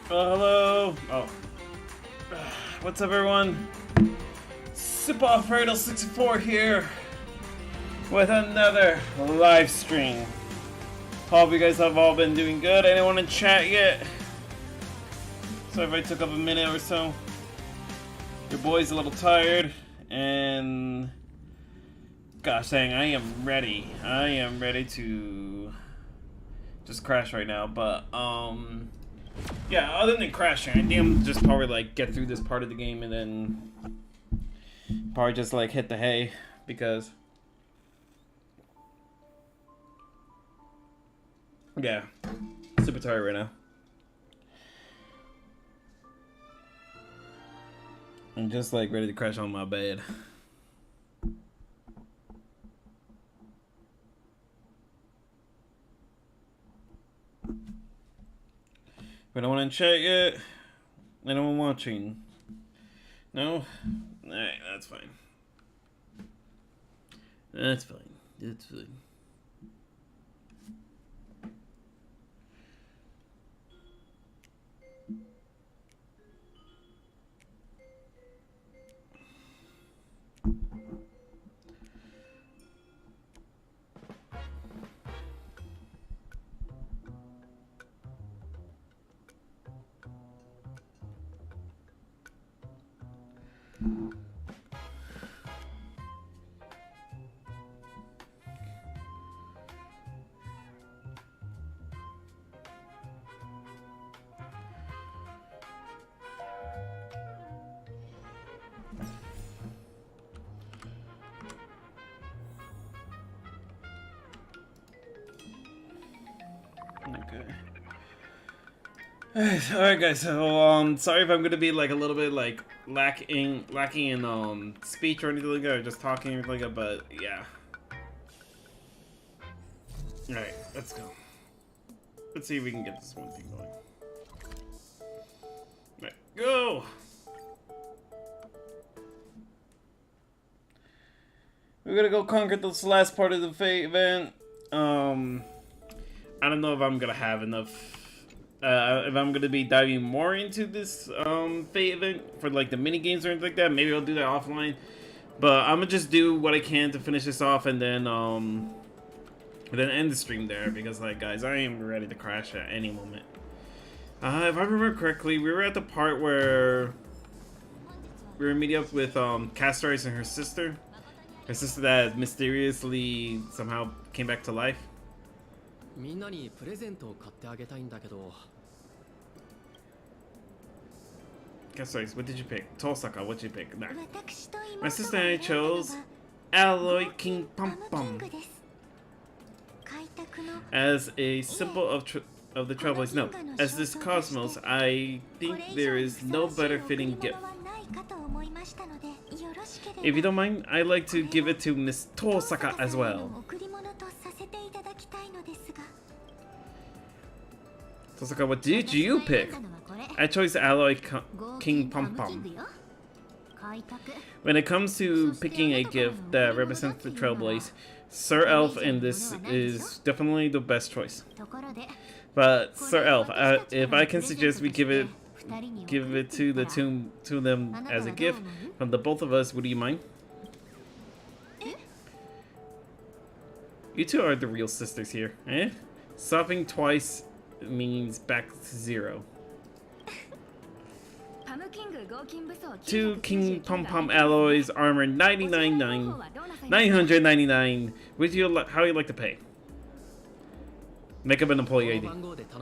Oh, hello. Oh. What's up, everyone? Super Alfredo 64 here with another live stream. Hope you guys have all been doing good. Anyone in chat yet? Sorry if I took up a minute or so. Your boy's a little tired, and gosh dang, I am ready. I am ready to just crash right now, but yeah, other than crashing, I think I'm just probably like get through this part of the game and then probably just like hit the hay because yeah, super tired right now. I'm just like ready to crash on my bed. We don't want to chat yet. Anyone watching? No? Alright, that's fine. That's fine. That's fine. Alright guys, so sorry if I'm gonna be like a little bit like lacking in speech or anything like that, or just talking or anything like that, but yeah. Alright, let's go. Let's see if we can get this one thing going. Alright, go! We're gonna go conquer this last part of the fate event. I don't know if I'm gonna have enough. If I'm gonna be diving more into this fate event for like the mini games or anything like that, maybe I'll do that offline. But I'm gonna just do what I can to finish this off and then end the stream there because like guys, I am ready to crash at any moment. If I remember correctly, we were at the part where we were meeting up with Castoris and her sister. Her sister that mysteriously somehow came back to life. Sorry, what did you pick? Tosaka, what did you pick? Nah. My sister and I chose Alloy King Pum Pum as a symbol of the Trailblaze. No, as this cosmos, I think there is no better fitting gift. If you don't mind, I'd like to give it to Miss Tosaka as well. Tosaka, what did you pick? I chose Alloy King Pum Pum. When it comes to picking a gift that represents the Trailblaze, Sir Elf in this is definitely the best choice. But Sir Elf, if I can suggest we give it to the two of them as a gift from the both of us, would you mind? You two are the real sisters here, eh? Swapping twice means back to zero. 2 King Pum Pum alloys, armor 999. How you like to pay? Make up an employee ID.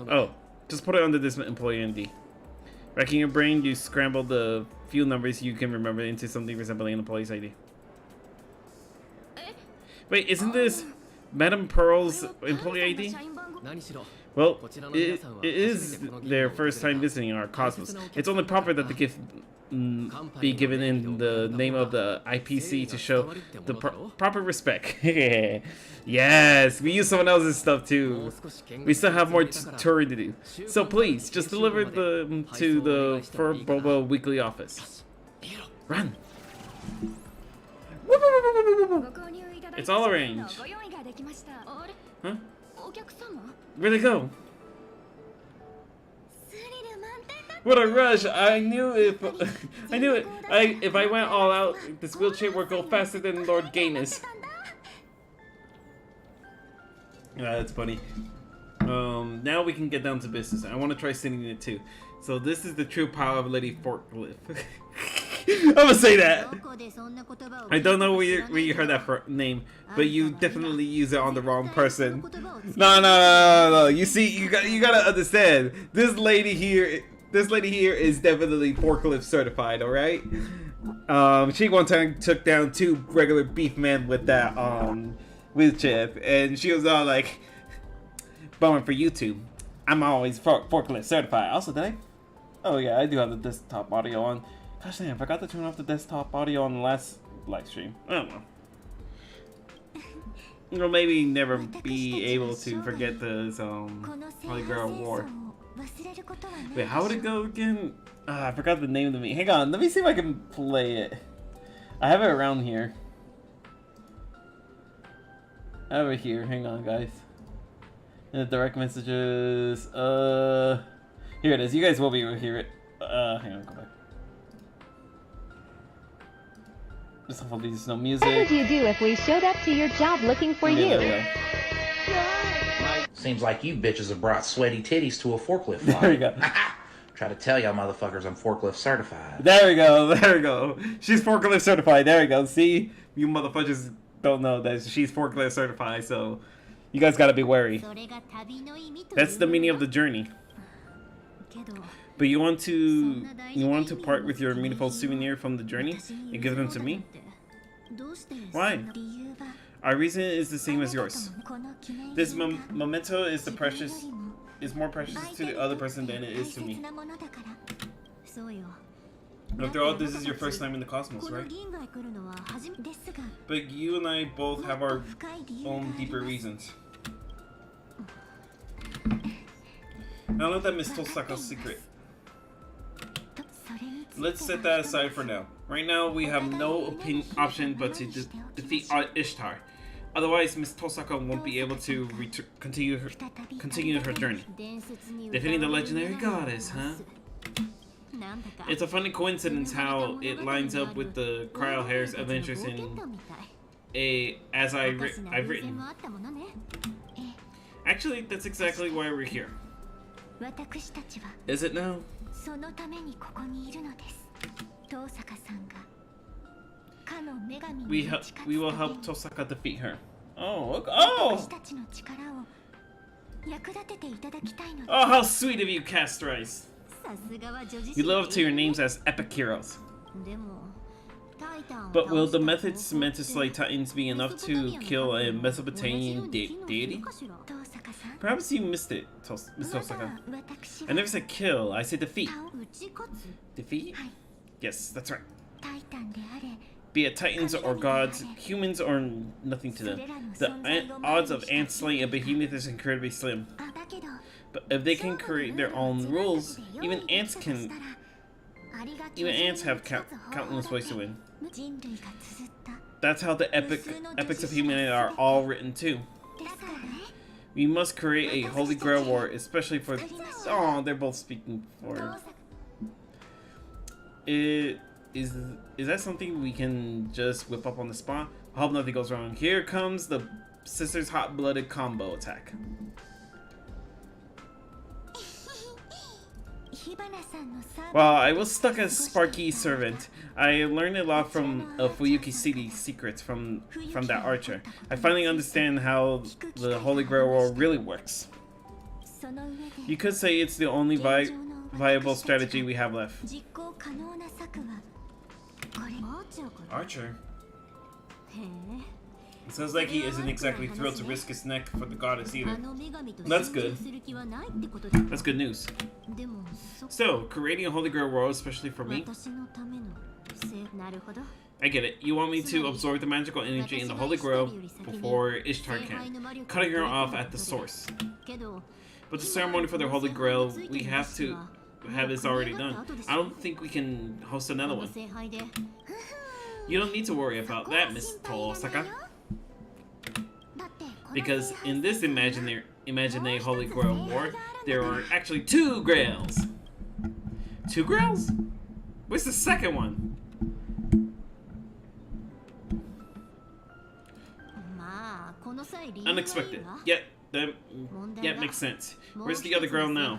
Oh, just put it under this employee ID. Racking your brain, you scramble the few numbers you can remember into something resembling an employee's ID. Wait, isn't this Madame Pearl's employee ID? Well, it is their first time visiting our cosmos. It's only proper that the gift be given in the name of the IPC to show the proper respect. Yes, we use someone else's stuff too. We still have more touring to do. So please, just deliver them to the Fur Boba weekly office. Run! It's all arranged. Huh? Where'd they go? What a rush! I knew if I knew it. If I went all out, this wheelchair would go faster than Lord Gaines. That's funny. Now we can get down to business. I want to try sitting in it too. So this is the true power of Lady Forklift. I'm gonna say that. I don't know where you heard that name, but you definitely use it on the wrong person. No. You see, you gotta understand. This lady here is definitely forklift certified. All right. She one time took down 2 regular beef men with that wheelchair, and she was all like, "Bummer for you two. I'm always forklift certified." Also, did I? Oh yeah, I do have the desktop audio on. Gosh damn, I forgot to turn off the desktop audio on the last live stream. I don't know. Or maybe never be able to forget the Holy Grail War. Wait, how would it go again? I forgot the name of the meat. Hang on, let me see if I can play it. I have it around here. Over here, hang on guys. In the direct messages, here it is. You guys will be able to hear it. Hang on, go back. Just hopefully there's no music. What would you do if we showed up to your job looking for you? Seems like you bitches have brought sweaty titties to a forklift flight. There we go. Try to tell y'all motherfuckers I'm forklift certified. There we go. She's forklift certified. There we go. See? You motherfuckers don't know that she's forklift certified, so you guys gotta be wary. That's the meaning of the journey. But you want to part with your meaningful souvenir from the journey and give them to me? Why? Our reason is the same as yours. This memento is more precious to the other person than it is to me. After all, this is your first time in the cosmos, right? But you and I both have our own deeper reasons. Now let that Miss Tosaka's secret. Let's set that aside for now. Right now, we have no option but to defeat Ishtar. Otherwise, Miss Tosaka won't be able to continue her journey. Defeating the legendary goddess, huh? It's a funny coincidence how it lines up with the Cryo Hair's adventures as I've written. Actually, that's exactly why we're here. Is it now? We will help Tosaka defeat her. Oh! Oh, how sweet of you, Castorice! You live up to your names as epic heroes. But will the methods meant to slay Titans be enough to kill a Mesopotamian deity? Perhaps you missed it, Miss Tosaka. I never said kill, I said defeat. Defeat? Yes, that's right. Be it Titans or gods, humans are nothing to them. The odds of ants slaying a behemoth is incredibly slim. But if they can create their own rules, even ants have countless ways to win. That's how the epics of humanity are all written too. We must create a Holy Grail War, especially for... Oh, they're both speaking for... Is that something we can just whip up on the spot? I hope nothing goes wrong. Here comes the sisters' hot-blooded combo attack. While I was stuck as Sparky's servant, I learned a lot from Fuyuki City's secrets from that archer. I finally understand how the Holy Grail War really works. You could say it's the only viable strategy we have left. Archer? It sounds like he isn't exactly thrilled to risk his neck for the goddess either. That's good. That's good news. So, creating a Holy Grail War, especially for me? I get it. You want me to absorb the magical energy in the Holy Grail before Ishtar can, cutting her off at the source. But the ceremony for the Holy Grail we have to have is already done. I don't think we can host another one. You don't need to worry about that, Miss Tosaka. Because in this imaginary Holy Grail War, there are actually 2 grails. 2 girls? Where's the second one? Unexpected. Yep, that makes sense. Where's the other girl now?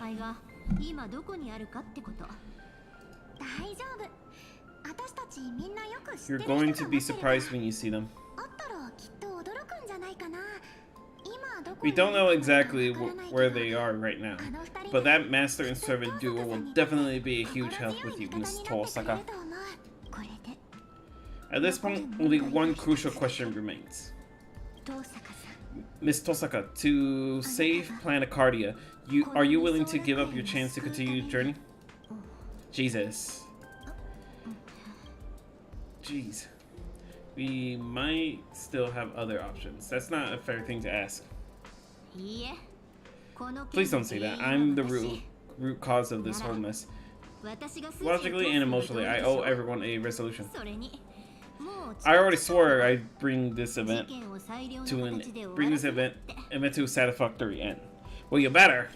You're going to be surprised when you see them. We don't know exactly where they are right now, but that master and servant duo will definitely be a huge help with you, Miss Tosaka. At this point, only one crucial question remains. Miss Tosaka, to save Planet Cardia, are you willing to give up your chance to continue your journey? Jesus. Jeez. We might still have other options. That's not a fair thing to ask. Please don't say that. I'm the root cause of this whole mess. Logically and emotionally, I owe everyone a resolution. I already swore I'd bring this event to a satisfactory end. Well, you better.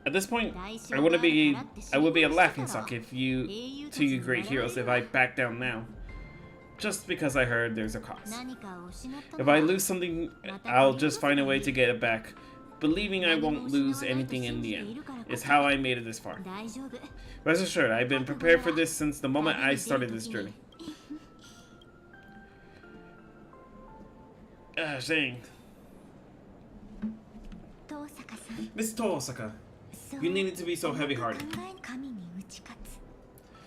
At this point, I would be a laughingstock to you great heroes if I back down now. Just because I heard there's a cost. If I lose something, I'll just find a way to get it back. Believing I won't lose anything in the end is how I made it this far. Rest assured, I've been prepared for this since the moment I started this journey. Dang. Miss Tosaka, you needed to be so heavy-hearted.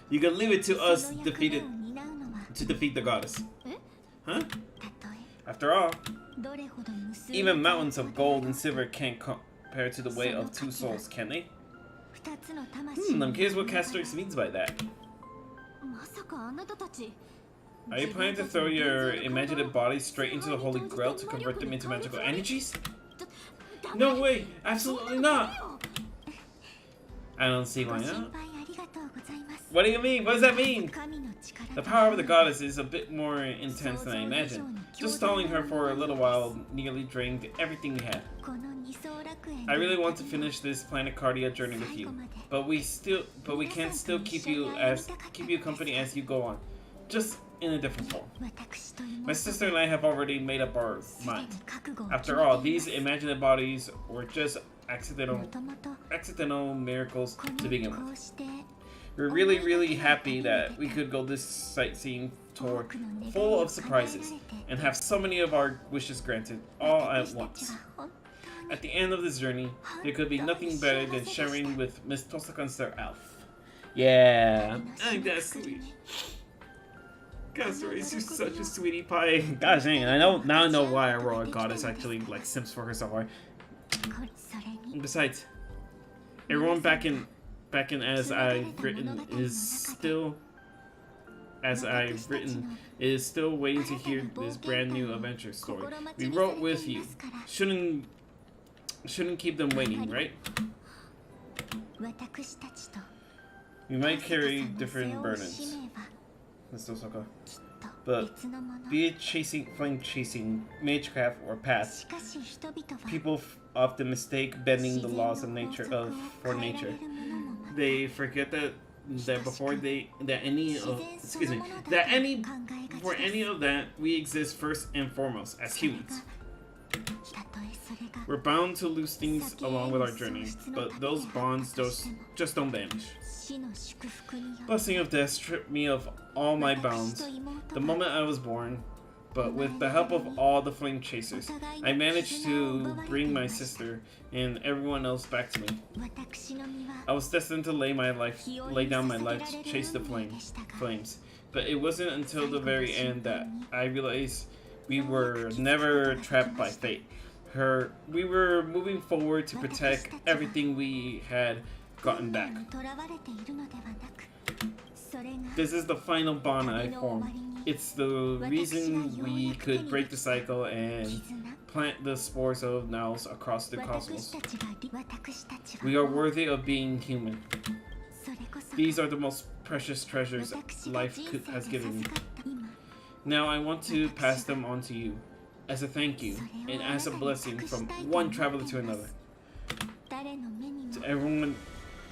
You can leave it to us to defeat the goddess. Huh? After all, even mountains of gold and silver can't compare to the weight of 2 souls, can they? I'm curious what Casterix means by that. Are you planning to throw your imaginative bodies straight into the Holy Grail to convert them into magical energies? No way! Absolutely not! I don't see why not. What do you mean? What does that mean? The power of the goddess is a bit more intense than I imagined. Just stalling her for a little while nearly drained everything we had. I really want to finish this Planet Cardia journey with you, but we can still keep you company as you go on, just in a different form. My sister and I have already made up our mind. After all, these imagined bodies were just accidental miracles to begin with. We're really happy that we could go this sightseeing tour full of surprises and have so many of our wishes granted all at once. At the end of this journey, there could be nothing better than sharing with Miss Tosaka and Sir Alf. Yeah, I think that's sweet. Casterix, you're such a sweetie pie. Gosh dang, now I know why Aurora Goddess actually like simps for her so hard. And besides, everyone back in as I've written is still waiting to hear this brand new adventure story we wrote with you. Shouldn't keep them waiting, right? We might carry different burdens, Miss Tosaka, but be it flame chasing, magecraft, or paths, people often mistake bending the laws of nature for nature. They forget that before any of that we exist first and foremost as humans. We're bound to lose things along with our journey, but those bonds just don't vanish. Blessing of death stripped me of all my bounds the moment I was born, but with the help of all the flame chasers, I managed to bring my sister and everyone else back to me. I was destined to lay down my life to chase the flames, but it wasn't until the very end that I realized we were never trapped by fate. We were moving forward to protect everything we had gotten back. This is the final bond I formed. It's the reason we could break the cycle and plant the spores of Naos across the cosmos. We are worthy of being human. These are the most precious treasures life has given me. Now I want to pass them on to you, as a thank you, and as a blessing from one traveler to another.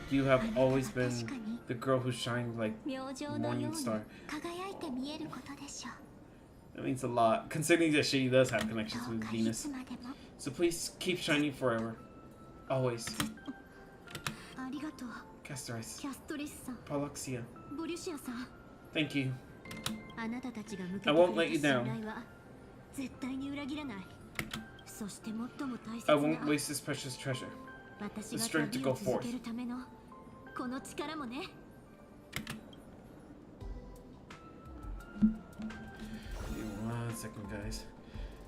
You have always been the girl who shined like morning star. That means a lot, considering that she does have connections with Venus. So please keep shining forever. Always. Castorice. Paluxia. Thank you. I won't let you down. I won't waste this precious treasure. The strength to go forth. Give me 1 second, guys.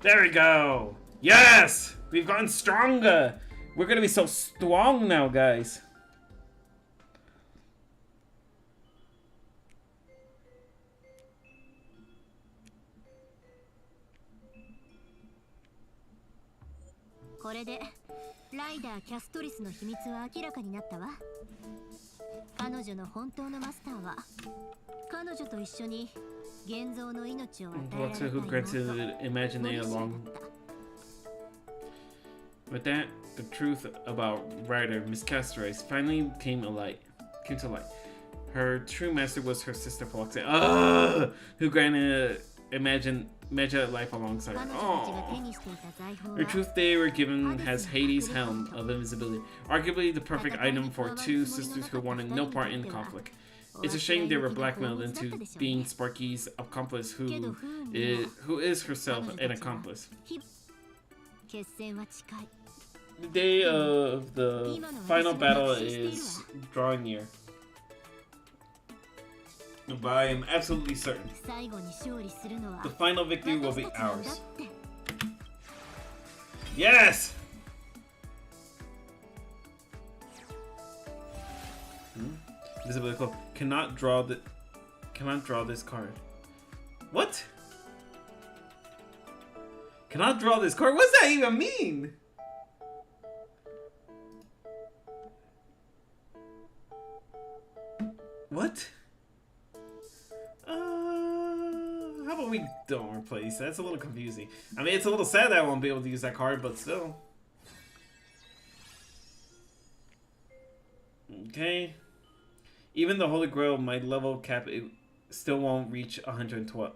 There we go! Yes! We've gotten stronger! We're gonna be so strong now, guys. Paluxia who granted Imaginary along. With that, the truth about writer Miss Castorice finally came to light. Her true master was her sister Paluxia, who granted Imagine life alongside her. Oh. The truth they were given has Hades' helm of invisibility, arguably the perfect item for two sisters who wanted no part in the conflict. It's a shame they were blackmailed into being Sparky's accomplice, who is herself an accomplice. The day of the final battle is drawing near, but I am absolutely certain the final victory will be ours. Yes! Visibility cloak. Cannot draw this card. What? Cannot draw this card? What does that even mean? What? How about we don't replace? That's a little confusing. I mean, it's a little sad that I won't be able to use that card, but still. Okay. Even the Holy Grail, my level cap, it still won't reach 112.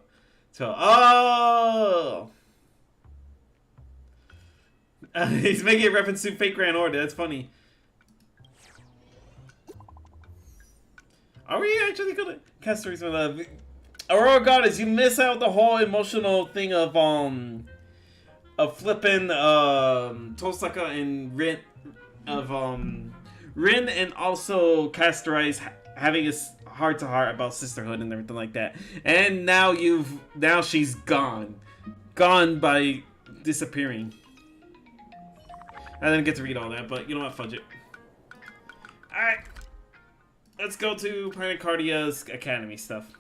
Oh! He's making a reference to Fate Grand Order. That's funny. Are we actually gonna cast stories with Aurora Goddess? You miss out the whole emotional thing of flipping Tosaka and Rin Rin and also Castorice having a heart to heart about sisterhood and everything like that. And now she's gone by disappearing. I didn't get to read all that, but you know what, fudge it. Alright. Let's go to Planet Cardia's Academy stuff.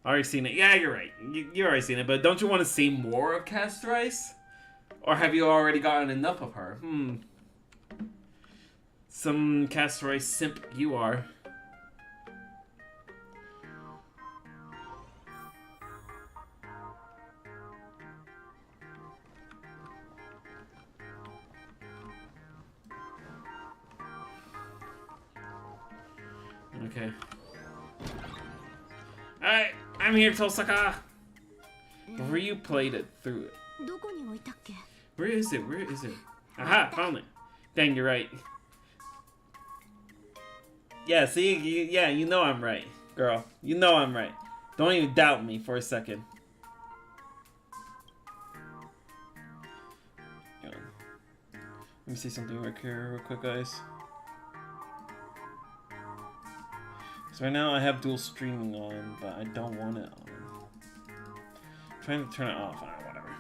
Already seen it. Yeah, you're right. You already seen it, but don't you want to see more of Castorice? Or have you already gotten enough of her? Some Castorice simp you are. Okay. Alright, I'm here, Tosaka! Before you played it through it. Where is it? Where is it? Aha! Found it! Dang, you're right. Yeah, see? You know I'm right, girl. You know I'm right. Don't even doubt me for a second. Let me see something right here real quick, guys. So right now I have dual streaming on, but I don't want it on. I'm trying to turn it off. Whatever.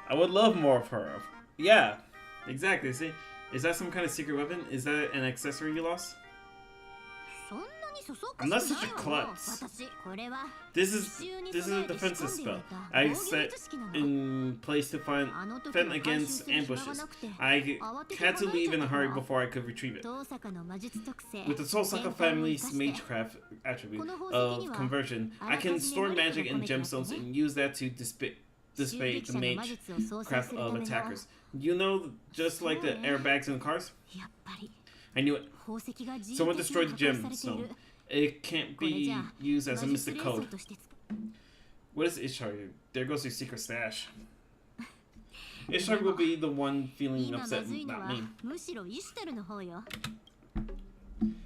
I would love more of her. Yeah, exactly. See, is that some kind of secret weapon? Is that an accessory you lost? I'm not such a klutz. This is a defensive spell. I set in place to fend against ambushes. I had to leave in a hurry before I could retrieve it. With the Soul Sucker family's magecraft attribute of conversion, I can store magic and gemstones and use that to dissipate the mage craft of attackers. You know, just like the airbags in cars? I knew it. Someone destroyed the gemstone. It can't be used as a mystic code. What is Ishtar? There goes your secret stash. Ishtar will be the one feeling upset, not me.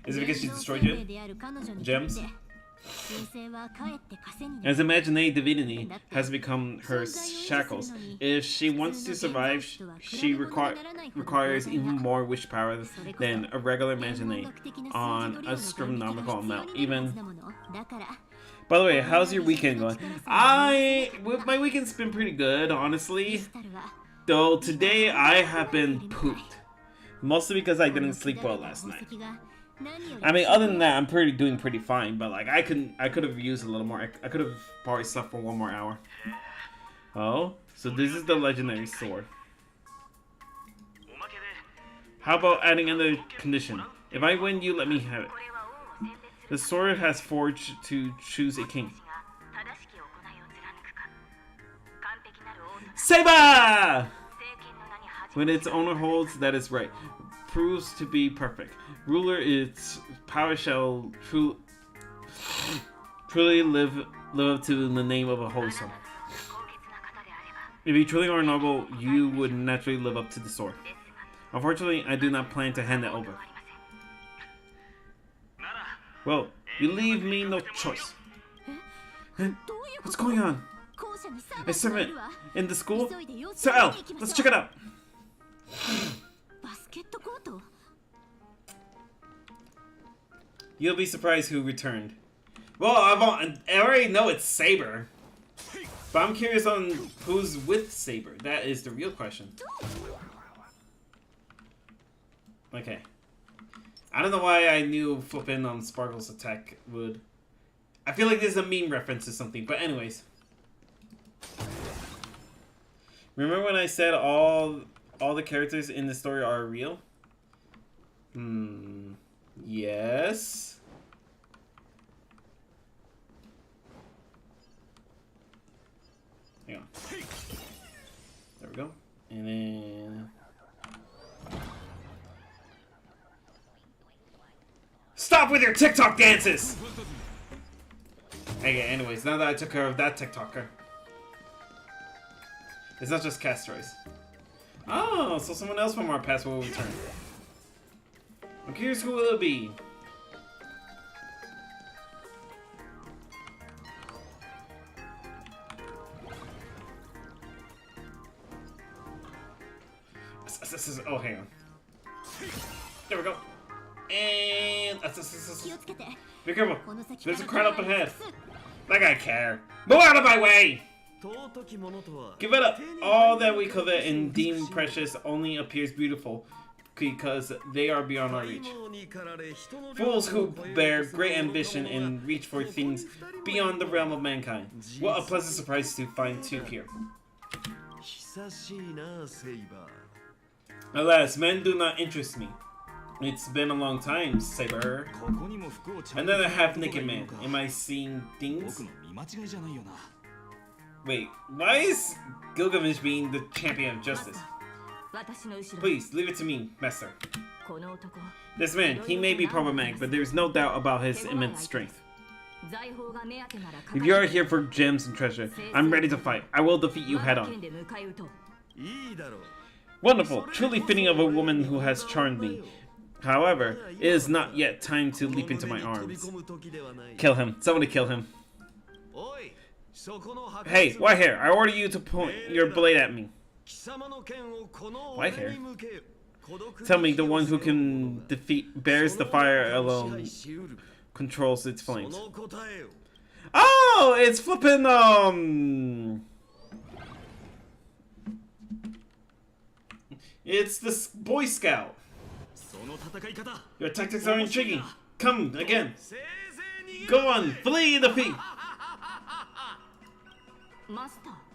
Is it because she destroyed gems? As imaginary divinity has become her shackles. If she wants to survive, she requires even more wish power than a regular imaginary on astronomical amount. By the way, how's your weekend going? My weekend's been pretty good, honestly. Though today I have been pooped, mostly because I didn't sleep well last night. I mean, other than that, I'm doing pretty fine. But like, I could have used a little more. I could have probably slept for 1 more hour. Oh, so this is the legendary sword. How about adding another condition? If I win, you let me have it. The sword has forged to choose a king. Saber! When its owner holds, that is right. Proves to be perfect. Ruler, its power shall truly live up to the name of a holy soul. If you truly are noble, you would naturally live up to the sword. Unfortunately, I do not plan to hand it over. Well, you leave me no choice. What's going on? A servant in the school? Sir L, let's check it out. You'll be surprised who returned. Well, I already know it's Saber. But I'm curious on who's with Saber. That is the real question. Okay. I don't know why I knew flipping on Sparkle's attack would... I feel like this is a meme reference to something, but anyways. Remember when I said all the characters in the story are real? Yes. Hang on. There we go. And then... Stop with your TikTok dances! Okay, anyways, now that I took care of that TikToker. It's not just Castroids. Oh, so someone else from our past will return. I'm curious who will it be. Oh, hang on. There we go. And... Be careful. There's a crowd up ahead. Like I care. Move out of my way! Give it up. All that we covet and deem precious only appears beautiful because they are beyond our reach. Fools who bear great ambition and reach for things beyond the realm of mankind. What a pleasant surprise to find two here. Alas, men do not interest me. It's been a long time, Saber. Another half-naked man. Am I seeing things? Wait, why is Gilgamesh being the champion of justice? Please, leave it to me, master. This man, he may be problematic, but there's no doubt about his immense strength. If you are here for gems and treasure, I'm ready to fight. I will defeat you head-on. Wonderful, truly fitting of a woman who has charmed me. However, it is not yet time to leap into my arms. Kill him. Somebody kill him. Hey, white hair, I order you to point your blade at me. White hair? Tell me, the one who can bears the fire alone controls its flames. Oh, it's flipping, it's this Boy Scout. Your tactics are intriguing. Come, again. Go on, flee the feet.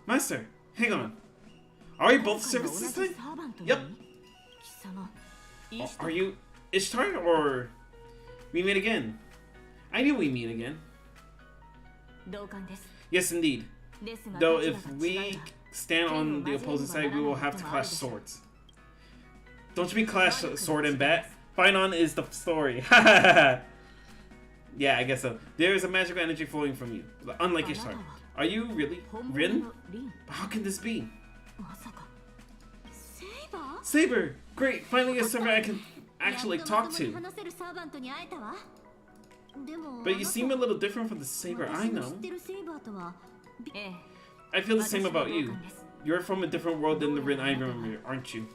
Master, hang on. Are we both servants this time? Yep. Are you Ishtar or we meet again? I knew we meet again. Yes, indeed. Though if we stand on the opposing side, we will have to clash swords. Don't you mean clash sword and bat? Fight on is the story. Yeah, I guess so. There is a magical energy flowing from you, unlike Ishtar. Are you really Rin? How can this be? Saber! Great! Finally a servant I can actually talk to. But you seem a little different from the Saber I know. I feel the same about you. You're from a different world than the Rin I remember, aren't you?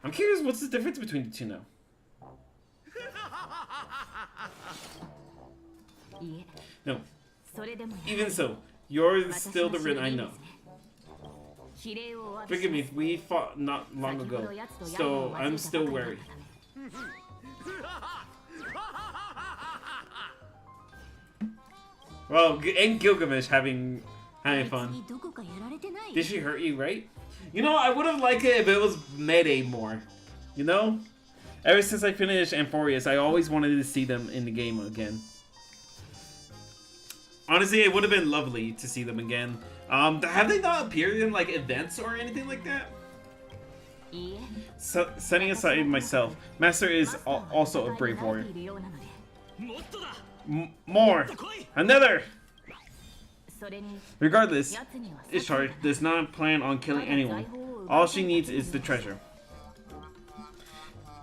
I'm curious, what's the difference between the two now? No. Even so, you're still the Rin I know. Forgive me, we fought not long ago, so I'm still wary. Well, and Gilgamesh having fun. Did she hurt you, right? You know, I would have liked it if it was Mayday more. You know? Ever since I finished Amphorius, I always wanted to see them in the game again. Honestly, it would have been lovely to see them again. Have they not appeared in like events or anything like that? So, setting aside myself, Master is also a brave warrior. More! Another! Regardless, Ishtar does not plan on killing anyone. All she needs is the treasure.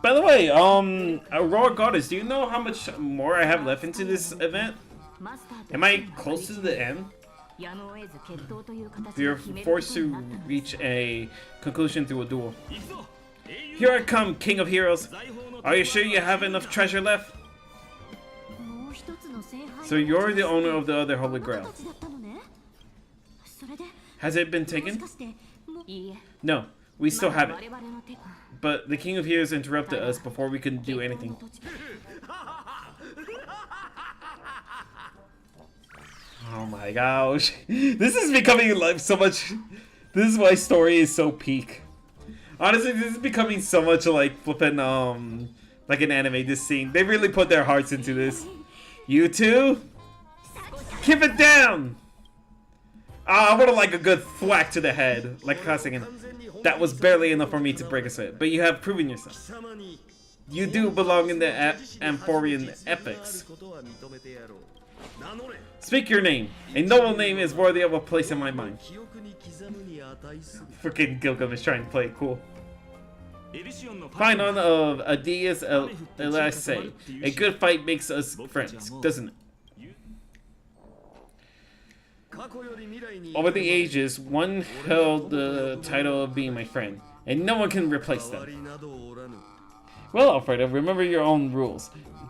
By the way, Aurora Goddess, do you know how much more I have left into this event? Am I close to the end? You're forced to reach a conclusion through a duel. Here I come, King of Heroes. Are you sure you have enough treasure left? So you're the owner of the other Holy Grail. Has it been taken? No, we still have it. But the King of Heroes interrupted us before we could do anything. Oh my gosh. This is becoming like so much... This is why story is so peak. Honestly, this is becoming so much like flipping, like an anime, this scene. They really put their hearts into this. You two? Keep it down! I would have liked a good thwack to the head, like Kasugan. That was barely enough for me to break a sweat, but you have proven yourself. You do belong in the Amphorian epics. Speak your name. A noble name is worthy of a place in my mind. Freaking Gilgamesh trying to play it cool. Fine on of Adias Elasay. A good fight makes us friends, doesn't it? Over the ages, one held the title of being my friend, and no one can replace them. Well, Alfredo, remember your own rules.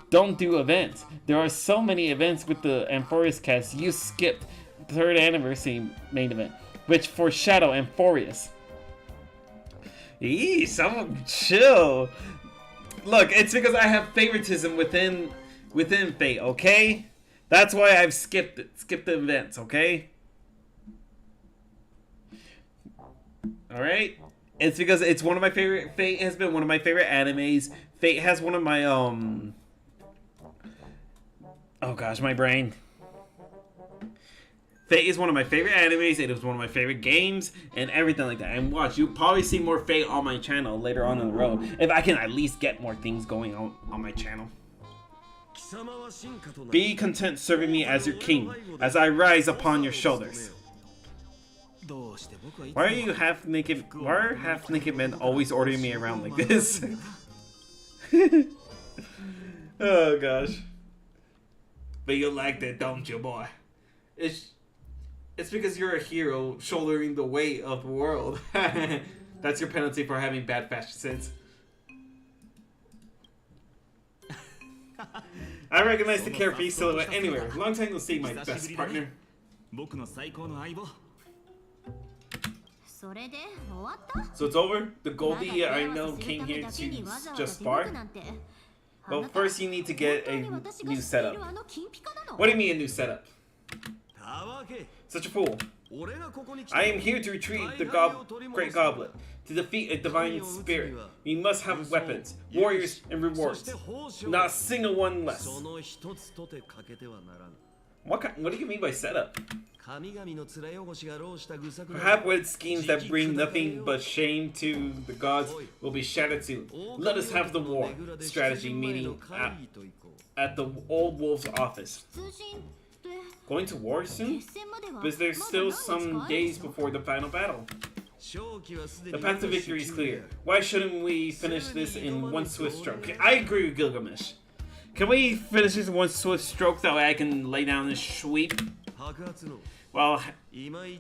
Don't do events. There are so many events with the Amphorius cast, you skipped the 3rd anniversary main event, which foreshadow Amphorius. Eee, someone chill. Look, it's because I have favoritism within Fate, okay? That's why I've skipped the events, okay? Alright? It's because it's one of my favorite... Fate has been one of my favorite animes. Fate has one of my, oh gosh, my brain. Fate is one of my favorite animes, it is one of my favorite games, and everything like that. And watch, you'll probably see more Fate on my channel later on in the road, if I can at least get more things going on my channel. Be content serving me as your king, as I rise upon your shoulders. Why are you half-naked? Why are half-naked men always ordering me around like this? Oh gosh. But you like that, don't you, boy? It's because you're a hero shouldering the weight of the world. That's your penalty for having bad fashion sense. I recognize the carefree silhouette anywhere. Long time no see, my best partner. So it's over? The Goldie I know came here to just spar? Well, first you need to get a new setup. What do you mean a new setup? Such a fool. I am here to retrieve the Great Goblet. To defeat a divine spirit, we must have weapons, warriors, and rewards. Not a single one less. What do you mean by setup? Perhaps with schemes that bring nothing but shame to the gods will be shattered soon. Let us have the war strategy meeting at the old wolf's office. Going to war soon? But there's still some days before the final battle. The path to victory is clear. Why shouldn't we finish this in one swift stroke? I agree with Gilgamesh. Can we finish this in one swift stroke that way I can lay down this sweep? Well,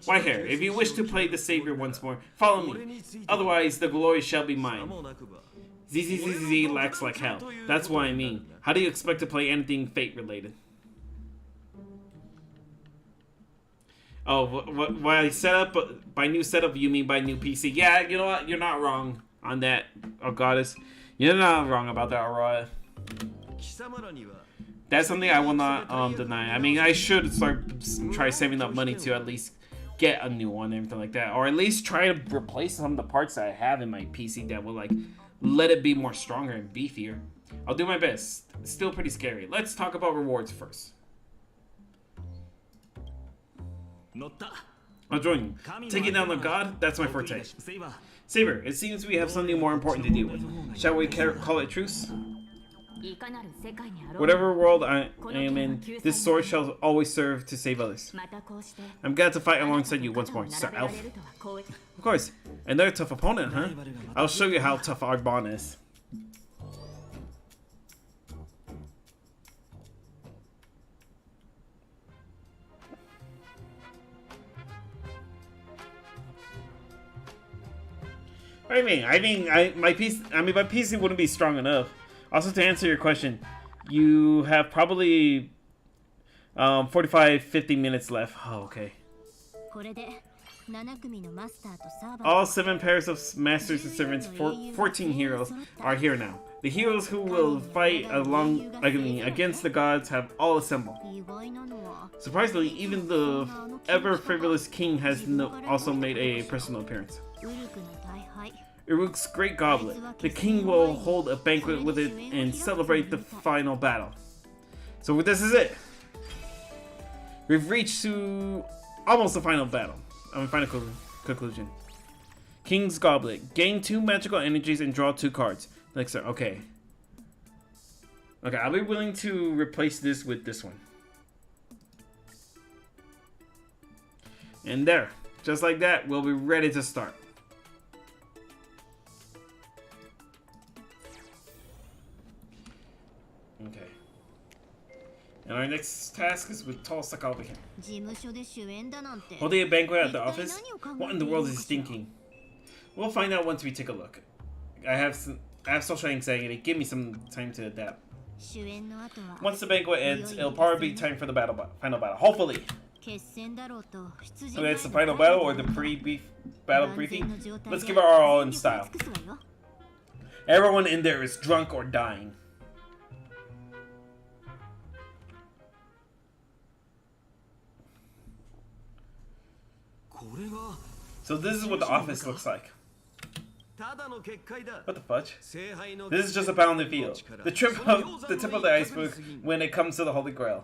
white hair, if you wish to play the savior once more, follow me. Otherwise, the glory shall be mine. ZZZZ lacks like hell. That's what I mean. How do you expect to play anything fate related? Oh, by setup, by new setup, you mean by new PC? Yeah, you know what? You're not wrong on that, oh goddess. You're not wrong about that, Aurora. That's something I will not deny. I mean, I should try saving up money to at least get a new one and everything like that, or at least try to replace some of the parts that I have in my PC that will like let it be more stronger and beefier. I'll do my best. It's still pretty scary. Let's talk about rewards first. I'll join you. Taking down the god, that's my forte. Saber, it seems we have something more important to deal with. Shall we call it truce? Whatever world I am in, this sword shall always serve to save others. I'm glad to fight alongside you once more, Sir Elf. Of course. Another tough opponent, huh? I'll show you how tough our bond is. What do you mean? My PC wouldn't be strong enough. Also, to answer your question, you have probably 45-50 minutes left. Oh, okay. All 7 pairs of masters and servants, 14 heroes, are here now. The heroes who will fight against the gods have all assembled. Surprisingly, even the ever-frivolous king has also made a personal appearance. Uruk's Great Goblet. The king will hold a banquet with it and celebrate the final battle. So this is it. We've reached to almost the final battle. Final conclusion. King's Goblet. Gain 2 magical energies and draw 2 cards. Next turn. Okay. Okay, I'll be willing to replace this with this one. And there. Just like that, we'll be ready to start. Okay. And our next task is with Tall Sakalbican. Holding a banquet at the office? What in the world is he thinking? We'll find out once we take a look. I have social anxiety. Give me some time to adapt. Once the banquet ends, it'll probably be time for the final battle. Hopefully. So it's the final battle or the pre-battle briefing? Let's give it our all in style. Everyone in there is drunk or dying. So this is what the office looks like. What the fudge? This is just a battle in the field. The tip of the iceberg when it comes to the Holy Grail.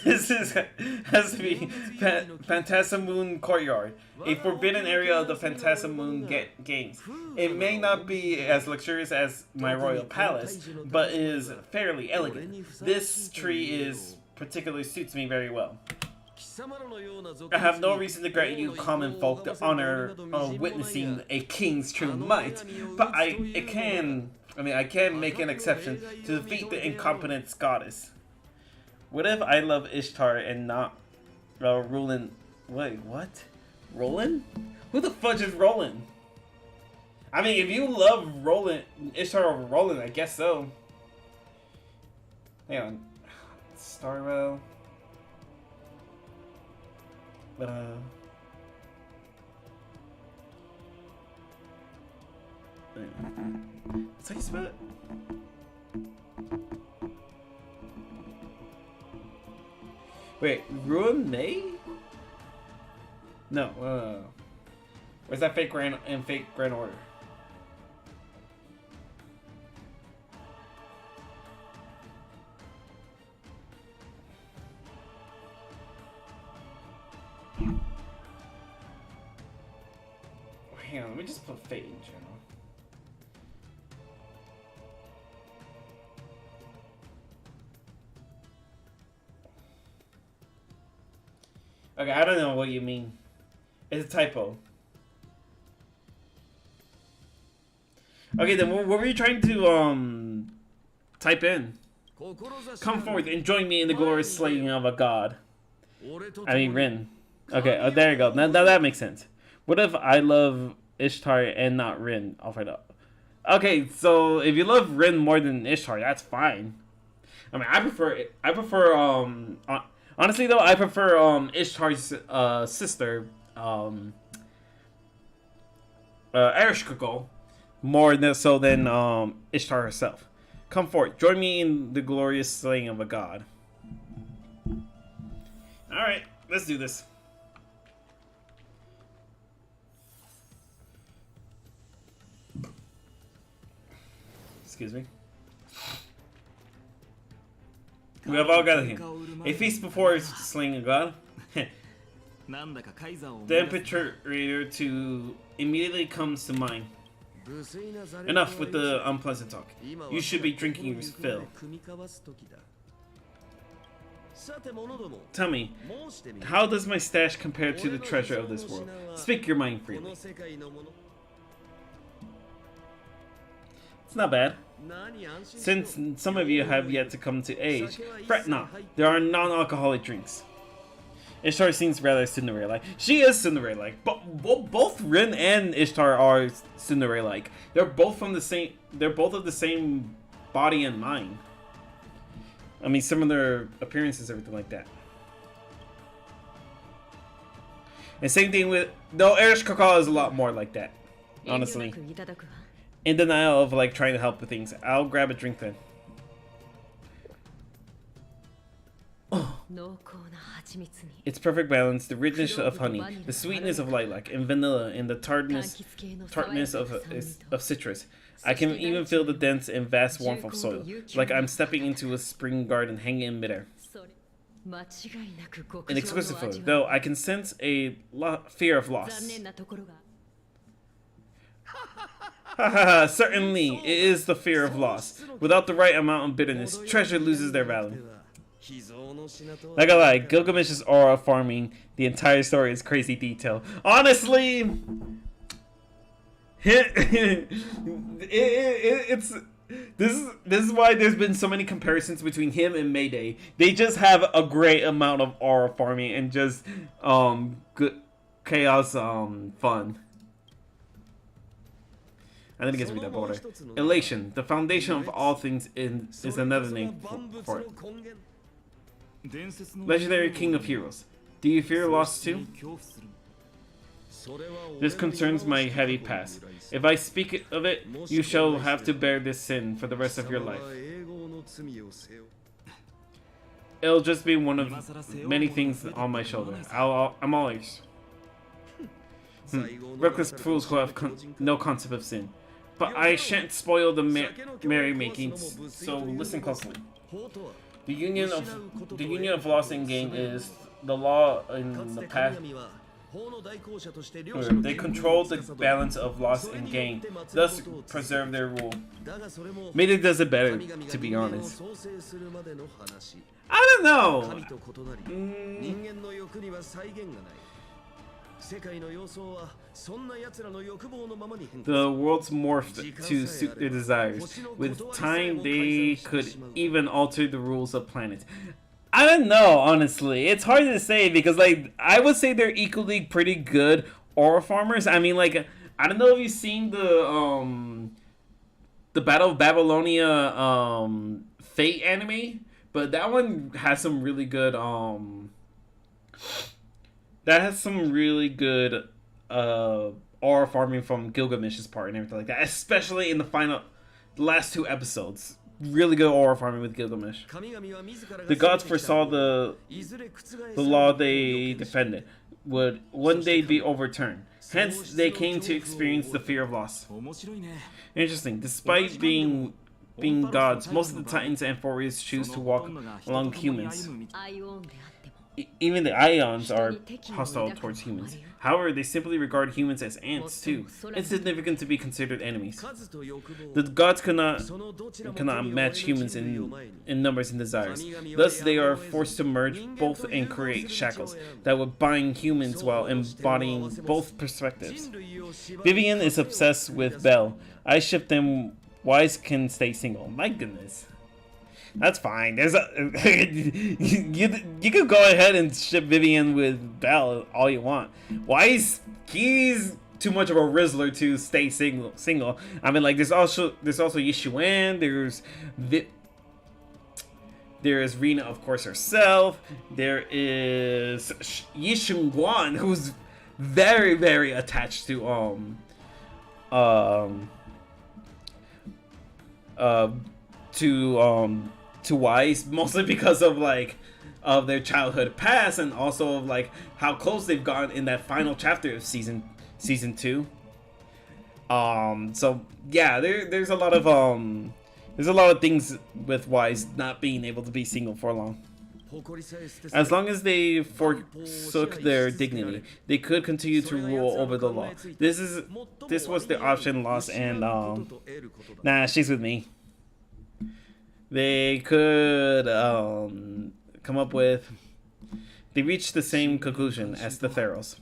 This has to be Phantasmoon Courtyard, a forbidden area of the Phantasmoon games. It may not be as luxurious as my royal palace, but is fairly elegant. This tree particularly suits me very well. I have no reason to grant you common folk the honor of witnessing a king's true might, but I can make an exception to defeat the incompetent goddess. What if I love Ishtar and not Roland? Wait, what? Roland? Who the fudge is Roland? I mean, if you love Ishtar over Roland, I guess so. Hang on. Starwell. It's like spell it. Wait, Ruin May? No, where's that fake Grand Order? Hang on, let me just put Fate in general. Okay, I don't know what you mean. It's a typo. Okay, then what were you trying to type in? Come forth and join me in the glorious slaying of a god. I mean Rin. Okay, oh, there you go. Now that makes sense. What if I love Ishtar and not Rin, Alfredo? Okay, so if you love Rin more than Ishtar, that's fine. I mean, I prefer honestly though, I prefer Ishtar's sister, Ereshkigal, more so than Ishtar herself. Come forth, join me in the glorious slaying of a god. All right, let's do this. Excuse me. We have all gathered here. A feast before slaying a god. The Imperator to immediately comes to mind. Enough with the unpleasant talk. You should be drinking your fill. Tell me, how does my stash compare to the treasure of this world? Speak your mind freely. It's not bad. Since some of you have yet to come to age, fret not. There are non-alcoholic drinks. Ishtar seems rather Cinderella-like. She is Cinderella-like, but both Rin and Ishtar are Cinderella-like. They're both from the same. They're both of the same body and mind. I mean, similar appearances, everything like that. And same thing with though Ereshkigal is a lot more like that, honestly. In denial of like trying to help with things. I'll grab a drink then. Oh. Its perfect balance, the richness of honey, the sweetness of lilac and vanilla, and the tartness of citrus. I can even feel the dense and vast warmth of soil, like I'm stepping into a spring garden hanging in midair. An exquisite feeling, though I can sense a fear of loss. Certainly, it is the fear of loss. Without the right amount of bitterness, treasure loses their value. Not gonna lie, Gilgamesh's aura farming the entire story is crazy detail. Honestly, it's this is why there's been so many comparisons between him and Mayday. They just have a great amount of aura farming and just good chaos fun. I didn't get to read that border. Elation, the foundation of all things, is another name for it. Legendary King of Heroes. Do you fear loss too? This concerns my heavy past. If I speak of it, you shall have to bear this sin for the rest of your life. It'll just be one of many things on my shoulder. I'm all ears. Reckless fools who have no concept of sin. But I shan't spoil the merrymaking, so listen closely. The union of loss and gain is the law in the past. They control the balance of loss and gain, thus preserve their rule. Maybe it does it better, to be honest. I don't know. The world's morphed to suit their desires. With time, they could even alter the rules of planets. I don't know, honestly. It's hard to say because, like, I would say they're equally pretty good aura farmers. I mean, like, I don't know if you've seen the Battle of Babylonia Fate anime, but that one has some really good aura farming from Gilgamesh's part and everything like that, especially in the last two episodes. really good aura farming with Gilgamesh. The gods foresaw the law they defended would one day be overturned. Hence, they came to experience the fear of loss. Interesting. Despite being gods, most of the titans and warriors choose to walk along humans. Even the Ions are hostile towards humans. However, they simply regard humans as ants too, insignificant to be considered enemies. The gods cannot match humans in numbers and desires. Thus, they are forced to merge both and create shackles that would bind humans while embodying both perspectives. Vivian is obsessed with Belle. I ship them. Wise can stay single. My goodness. That's fine. There's you could go ahead and ship Vivian with Belle all you want. Wise, he's too much of a Rizzler to stay single. I mean, like there's also Yishuan. There's Rena, of course, herself. There is Yishun who's very, very attached to to Wise, mostly because of of their childhood past and also of how close they've gotten in that final chapter of season 2. So yeah, there's a lot of things with Wise not being able to be single for long. As long as they forsook their dignity, they could continue to rule over the law. This was the option lost, and nah, she's with me. They could come up with. They reached the same conclusion as the Theros.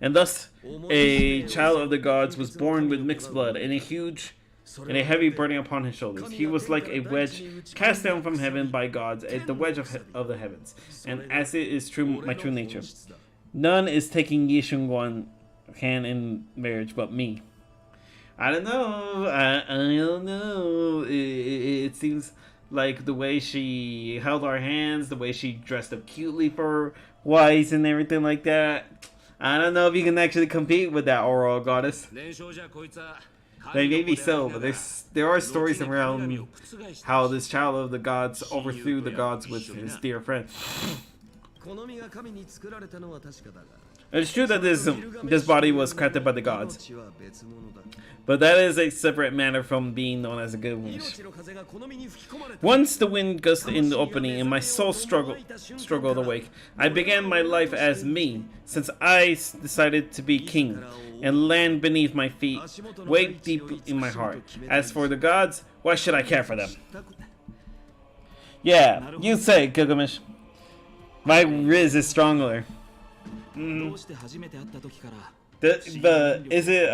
And thus, a child of the gods was born with mixed blood and a heavy burden upon his shoulders. He was like a wedge cast down from heaven by gods, at the wedge of the heavens. And as it is my true nature, none is taking Yishun hand in marriage but me. I don't know. I don't know. It seems like the way she held our hands, the way she dressed up cutely for Wise and everything like that. I don't know if you can actually compete with that oral goddess. Maybe so, but there are stories around how this child of the gods overthrew the gods with his dear friend. It's true that this body was crafted by the gods, but that is a separate matter from being known as a Gilgamesh. Once the wind gusted in the opening and my soul struggled awake, I began my life as me, since I decided to be king, and land beneath my feet, way deep in my heart. As for the gods, why should I care for them? Yeah, you say, Gilgamesh. My Riz is stronger. But is it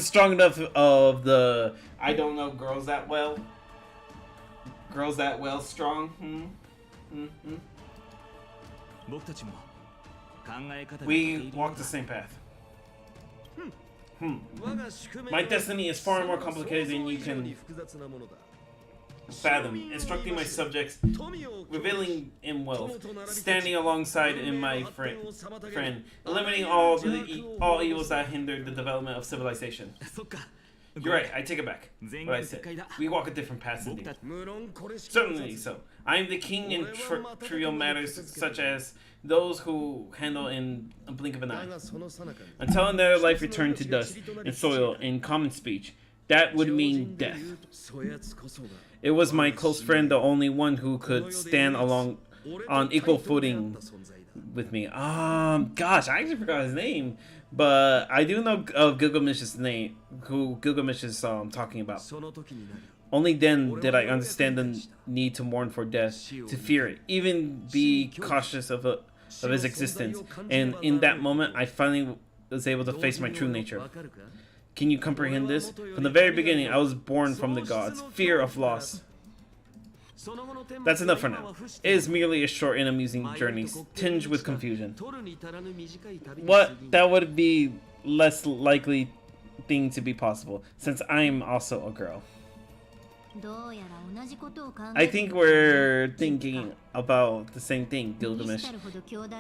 strong enough of the I don't know girls that well strong? We walk the same path. My destiny is far more complicated than you can fathom. Instructing my subjects, revealing in wealth, standing alongside in my friend, eliminating all evils that hinder the development of civilization. You're right, I take it back. What I said. We walk a different path indeed. Certainly so. I am the king in trivial matters such as those who handle in a blink of an eye. Until another life returned to dust and soil in common speech, that would mean death. It was my close friend, the only one who could stand along on equal footing with me. Gosh, I actually forgot his name, but I do know of Gilgamesh's name, who Gilgamesh is talking about. Only then did I understand the need to mourn for death, to fear it, even be cautious of his existence. And in that moment, I finally was able to face my true nature. Can you comprehend this? From the very beginning, I was born from the gods. Fear of loss. That's enough for now. It is merely a short and amusing journey, tinged with confusion. That would be less likely thing to be possible, since I am also a girl. I think we're thinking about the same thing, Gilgamesh.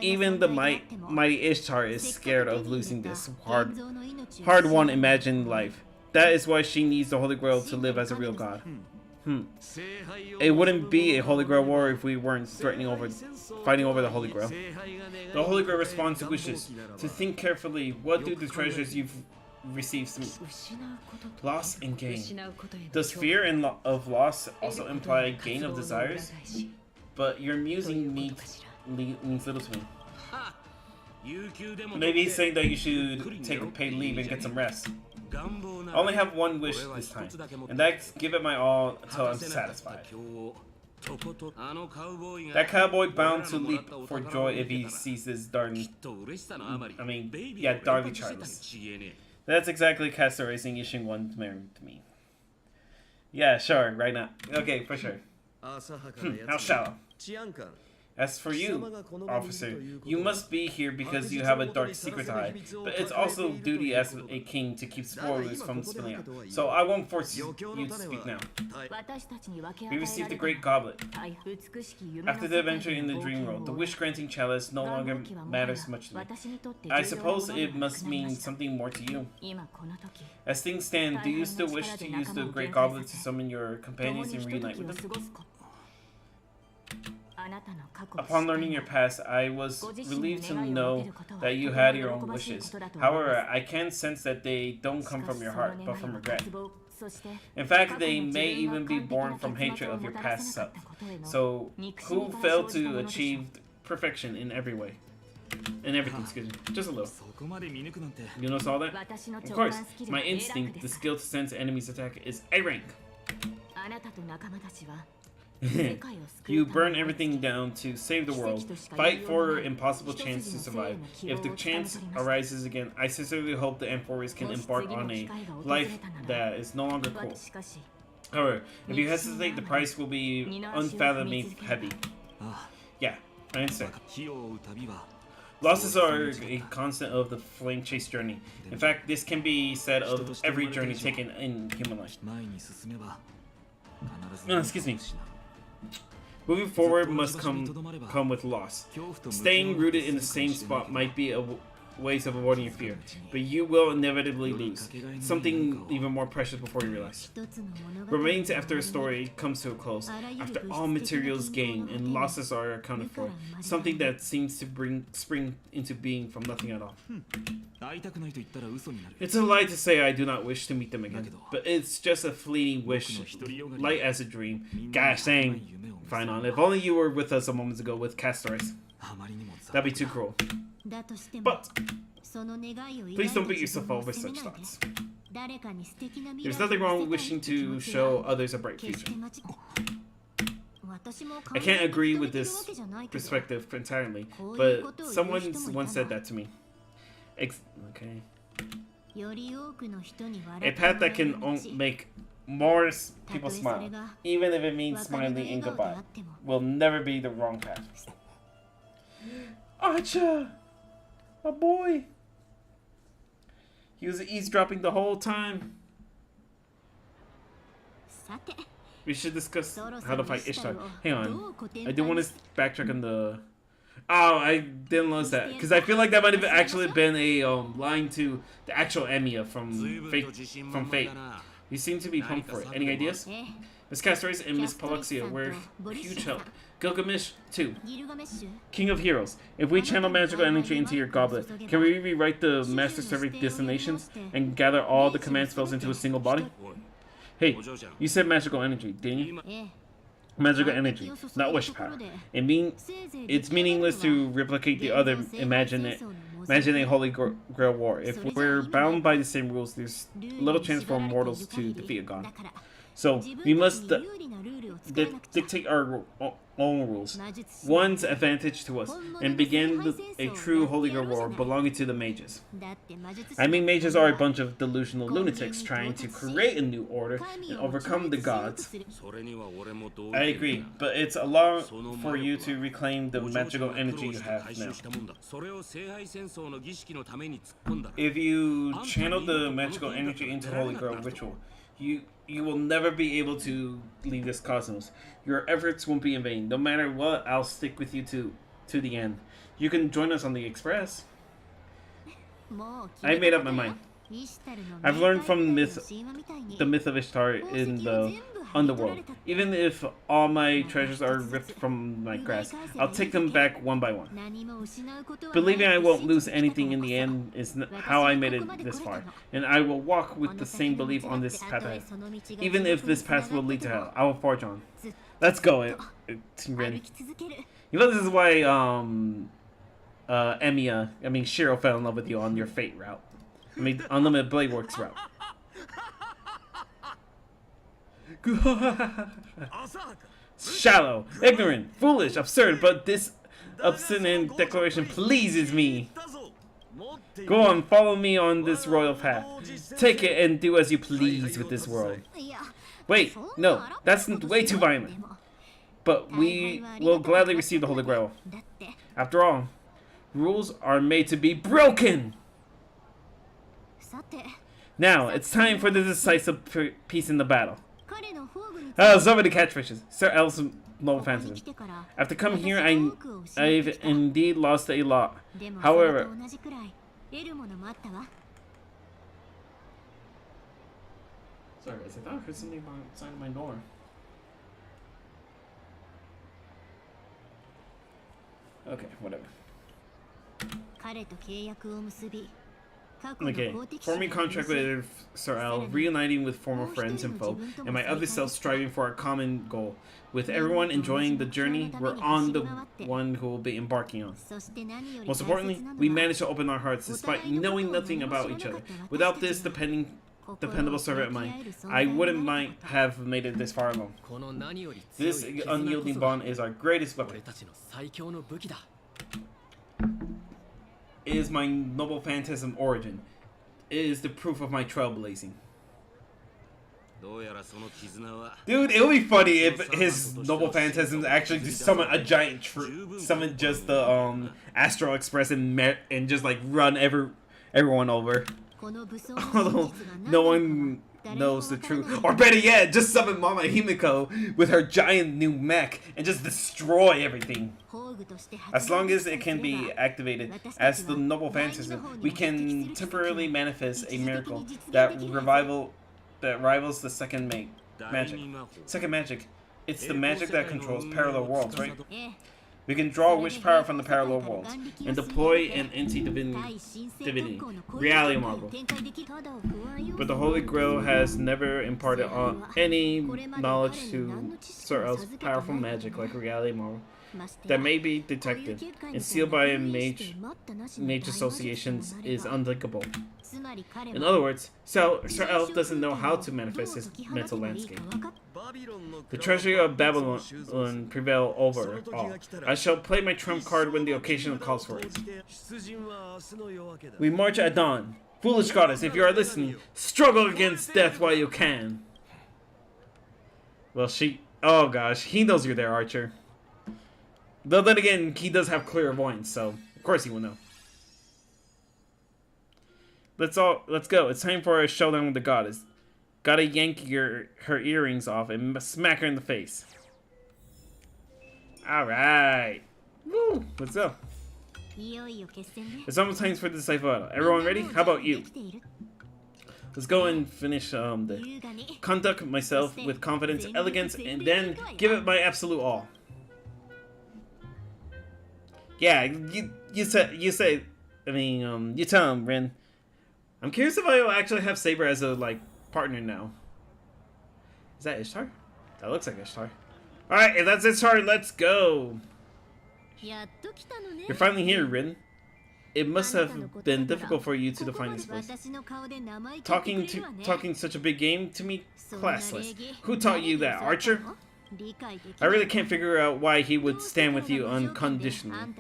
Even the mighty Ishtar is scared of losing this hard-won imagined life. That is why she needs the Holy Grail to live as a real god. It wouldn't be a Holy Grail war if we weren't fighting over the Holy Grail. The Holy Grail responds to wishes. To think carefully, what do the treasures you've received loss and gain? Does fear of loss also imply gain of desires? But your musing means little to me. Maybe he's saying that you should take a paid leave and get some rest. I only have one wish this time, and that's give it my all until I'm satisfied. That cowboy bound to leap for joy if he sees this darling Charlie. That's exactly castorizing Ishin one married to me. Yeah, sure, right now. Okay, for sure. How shallow. As for you, officer, you must be here because you have a dark secret to hide, but it's also duty as a king to keep spoilers from spilling out, so I won't force you to speak now. We received the Great Goblet. After the adventure in the dream world, the wish-granting chalice no longer matters much to me. I suppose it must mean something more to you. As things stand, do you still wish to use the Great Goblet to summon your companions and reunite with them? Upon learning your past, I was relieved to know that you had your own wishes. However, I can sense that they don't come from your heart, but from regret. In fact, they may even be born from hatred of your past self. So, who failed to achieve perfection in every way? In everything, excuse me. Just a little. You notice all that? Of course, my instinct, the skill to sense enemies' attack, is A rank. You burn everything down to save the world. Fight for an impossible chance to survive. If the chance arises again, I sincerely hope the Emperors can embark on a life that is no longer cool. However, if you hesitate, the price will be unfathomably heavy. Yeah, I understand. Losses are a constant of the flame chase journey. In fact, this can be said of every journey taken in human life. Excuse me. Moving forward must come with loss. Staying rooted in the same spot might be a ways of avoiding your fear, but you will inevitably lose something even more precious before you realize. Remains after a story comes to a close, after all materials gained and losses are accounted for, something that seems to spring into being from nothing at all. It's a lie to say I do not wish to meet them again, but it's just a fleeting wish, light as a dream. Gosh dang, fine on. If only you were with us a moment ago with Castors. That'd be too cruel. But please don't beat yourself over such thoughts. There's nothing wrong with wishing to show others a bright future. I can't agree with this perspective entirely, but someone once said that to me. Okay. A path that can make more people smile, even if it means smiling in goodbye, will never be the wrong path. Acha! A boy! He was eavesdropping the whole time. We should discuss how to fight Ishtar. Hang on. I do want to backtrack on the... Oh, I didn't notice that. Because I feel like that might have actually been a line to the actual Emiya from Fate. You seem to be pumped for it. Any ideas? Miss Castores and Miss Paluxia were huge help. Gilgamesh, too. King of Heroes, if we channel magical energy into your goblet, can we rewrite the Master Servant destinations and gather all the command spells into a single body? Hey, you said magical energy, didn't you? Magical energy, not wish power. It's meaningless to replicate the other imagine a Holy Grail war. If we're bound by the same rules, there's little chance for mortals to defeat a god. So, we must dictate our own rules. One's advantage to us, and begin a true Holy Grail war belonging to the mages. I mean, mages are a bunch of delusional lunatics trying to create a new order and overcome the gods. I agree, but it's a law for you to reclaim the magical energy you have now. If you channel the magical energy into Holy Grail ritual, you will never be able to leave this cosmos. Your efforts won't be in vain. No matter what, I'll stick with you to the end. You can join us on the Express. I made up my mind. I've learned from the myth of Ishtar in the underworld. Even if all my treasures are ripped from my grasp, I'll take them back one by one. Believing I won't lose anything in the end is how I made it this far, and I will walk with the same belief on this path ahead. Even if this path will lead to hell, I will forge on. Let's go, Rin. You know this is why Shiro fell in love with you on your Fate route. Unlimited Blade Works route. Shallow, ignorant, foolish, absurd, but this obstinate declaration pleases me. Go on, follow me on this royal path. Take it and do as you please with this world. Wait, no, that's way too violent. But we will gladly receive the Holy Grail. After all, rules are made to be broken! Now, it's time for the decisive piece in the battle. So many catchphrases. Sir El's noble fantasy. After coming here, I've indeed lost a lot. However, sorry guys, I thought I heard something outside my door. Okay, whatever. Okay, forming contract with Sir Al, reuniting with former friends and foe, and my other self striving for a common goal. With everyone enjoying the journey, we're on the one who will be embarking on. Most importantly, we managed to open our hearts despite knowing nothing about each other. Without this dependable servant of mine, I wouldn't might have made it this far alone. This unyielding bond is our greatest weapon. It is my noble phantasm origin. It is the proof of my trailblazing. Dude, it would be funny if his noble phantasms actually just summon a giant summon just the Astral Express and just like run everyone over. Although no one knows the truth. Or better yet, just summon Mama Himiko with her giant new mech and just destroy everything. As long as it can be activated as the noble phantasm, we can temporarily manifest a miracle that rivals the second magic. Second magic. It's the magic that controls parallel worlds, right? We can draw wish power from the parallel worlds and deploy an anti-divinity, reality marble. But the Holy Grail has never imparted any knowledge to Sir El's powerful magic like reality marble that may be detected and sealed by mage associations is unthinkable. In other words, Sir Elf doesn't know how to manifest his mental landscape. The treasury of Babylon prevail over all. I shall play my trump card when the occasion calls for it. We march at dawn. Foolish goddess, if you are listening, struggle against death while you can. Well, oh gosh, he knows you're there, Archer. Though then again, he does have clairvoyance, so of course he will know. Let's go. It's time for a showdown with the goddess. Gotta yank her earrings off and smack her in the face. Alright. Woo! Let's go. It's almost time for the decisive battle. Everyone ready? How about you? Let's go and finish conduct myself with confidence, elegance, and then give it my absolute all. Yeah, you tell him, Rin. I'm curious if I will actually have Saber as a partner now. Is that Ishtar? That looks like Ishtar. Alright, if that's Ishtar, let's go. You're finally here, Rin. It must have been difficult for you to define this place. Talking such a big game to me, classless. Who taught you that, Archer? I really can't figure out why he would stand with you unconditionally.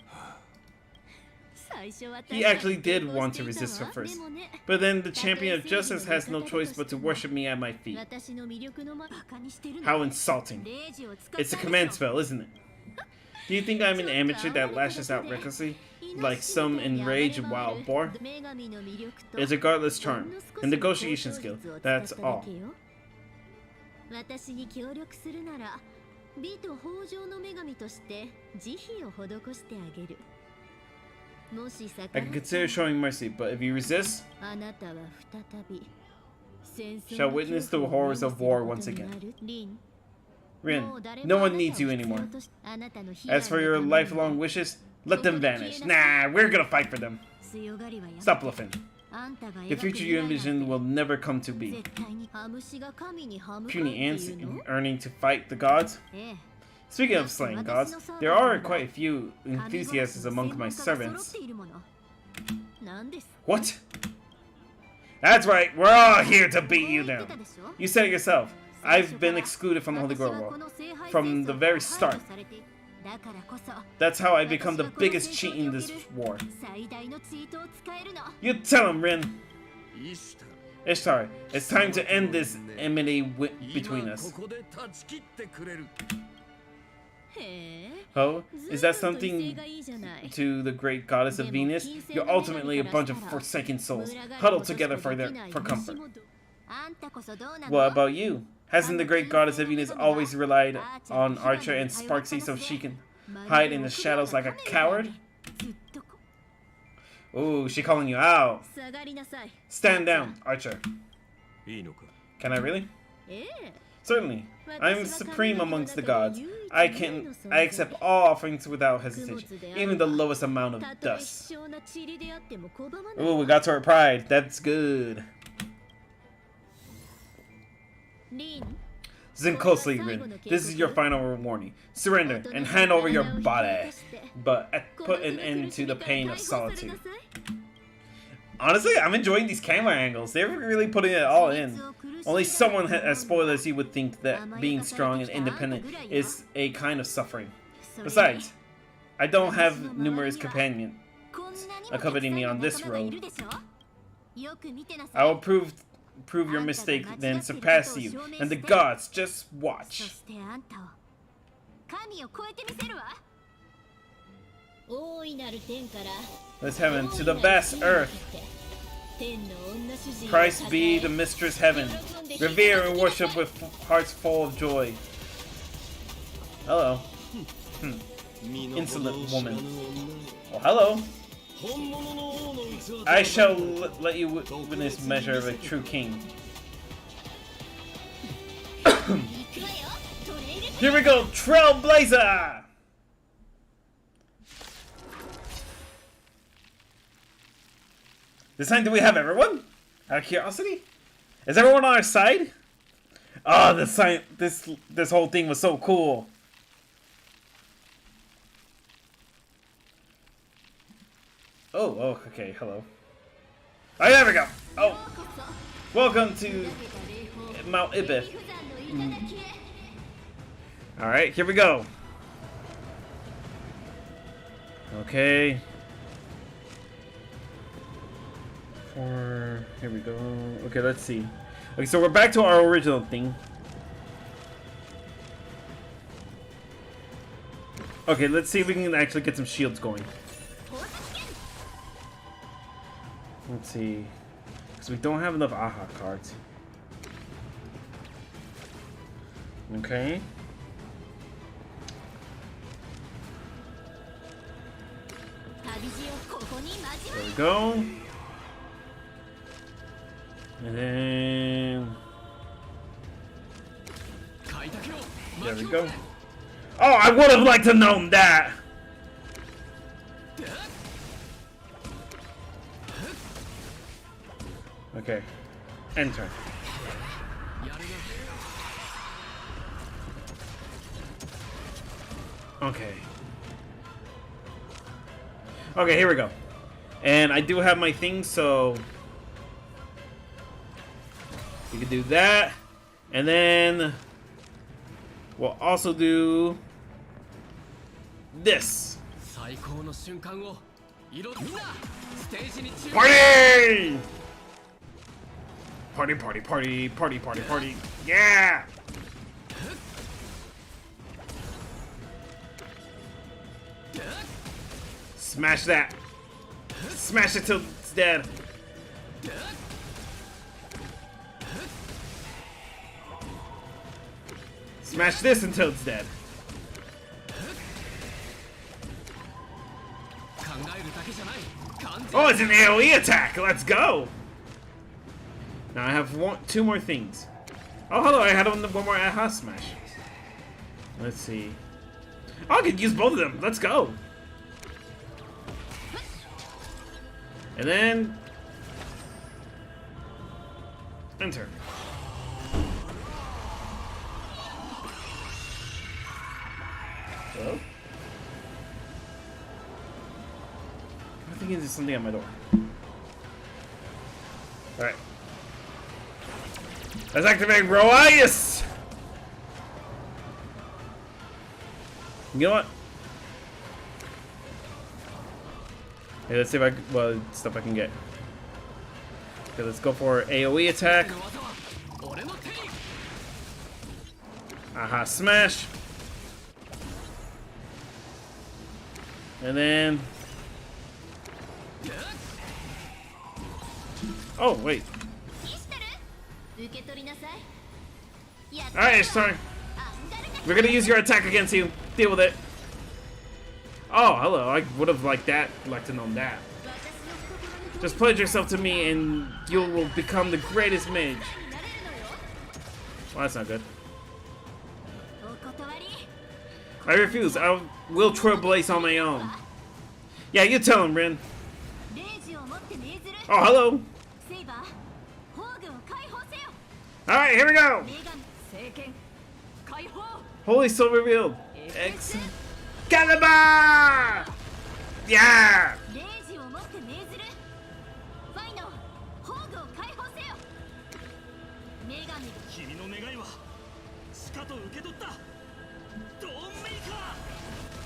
He actually did want to resist her first, but then the champion of justice has no choice but to worship me at my feet. How insulting. It's a command spell, isn't it? Do you think I'm an amateur that lashes out recklessly, like some enraged wild boar? It's a godless charm, a negotiation skill, that's all. I can consider showing mercy, but if you resist, shall witness the horrors of war once again. Rin, no one needs you anymore. As for your lifelong wishes, let them vanish. Nah, we're gonna fight for them. Stop bluffing. The future you envision will never come to be. Puny ants earning to fight the gods? Speaking of slaying gods, there are quite a few enthusiasts among my servants. What? That's right, we're all here to beat you down. You said it yourself. I've been excluded from the Holy Grail War from the very start. That's how I become the biggest cheat in this war. You tell him, Rin. Ishtar, it's time to end this enmity between us. Oh, is that something to the great goddess of Venus? You're ultimately a bunch of forsaken souls, huddled together for comfort. What about you? Hasn't the great goddess of Venus always relied on Archer and Sparksy so she can hide in the shadows like a coward? Ooh, she calling you out. Stand down, Archer. Can I really? Certainly. I am supreme amongst the gods. I accept all offerings without hesitation, even the lowest amount of dust. Ooh, we got to our pride. That's good. Listen closely, Rin. This is your final warning. Surrender and hand over your body, but put an end to the pain of solitude. Honestly, I'm enjoying these camera angles. They're really putting it all in. Only someone as spoiled as you would think that being strong and independent is a kind of suffering. Besides, I don't have numerous companions accompanying me on this road. I will prove your mistake, then surpass you, and the gods just watch. Let's heaven to the vast earth. Christ be the mistress heaven. Revere and worship with hearts full of joy. Hello. Insolent woman. Oh, hello. I shall let you witness measure of a true king. Here we go, Trailblazer! This time, do we have everyone? Out of curiosity? Is everyone on our side? Oh, this whole thing was so cool. Oh, okay, hello. Oh, there we go. Oh, welcome to Mount Ibith. All right, here we go. Okay. Here we go. Okay, let's see. Okay, so we're back to our original thing. Okay, let's see if we can actually get some shields going. Let's see. Because we don't have enough AHA cards. Okay. There we go. And then... there we go. Oh, I would have liked to known that! Okay. Enter. Okay. Okay, here we go. And I do have my thing, so... we can do that. And then... we'll also do... this. Party! Party, party, party, party, party, party. Yeah! Smash that. Smash it till it's dead. Smash this until it's dead. Oh, it's an AoE attack. Let's go. Now I have two more things. Oh, hello, I had one more aha smash. Let's see. Oh, I could use both of them. Let's go. And then... enter. Hello? I think there's something at my door. Alright. Let's activate Roius! You know what? Hey, let's see if stuff I can get. Okay, let's go for AoE attack. Aha, smash. And then... oh, wait. Alright, it's time. We're gonna use your attack against you. Deal with it. Oh, hello. I would have liked to know that. Just pledge yourself to me and you will become the greatest mage. Well, that's not good. I refuse. I will trailblaze on my own. Yeah, you tell him, Rin. Oh, hello. Alright, here we go. Holy soul revealed. Excalibur! Yeah!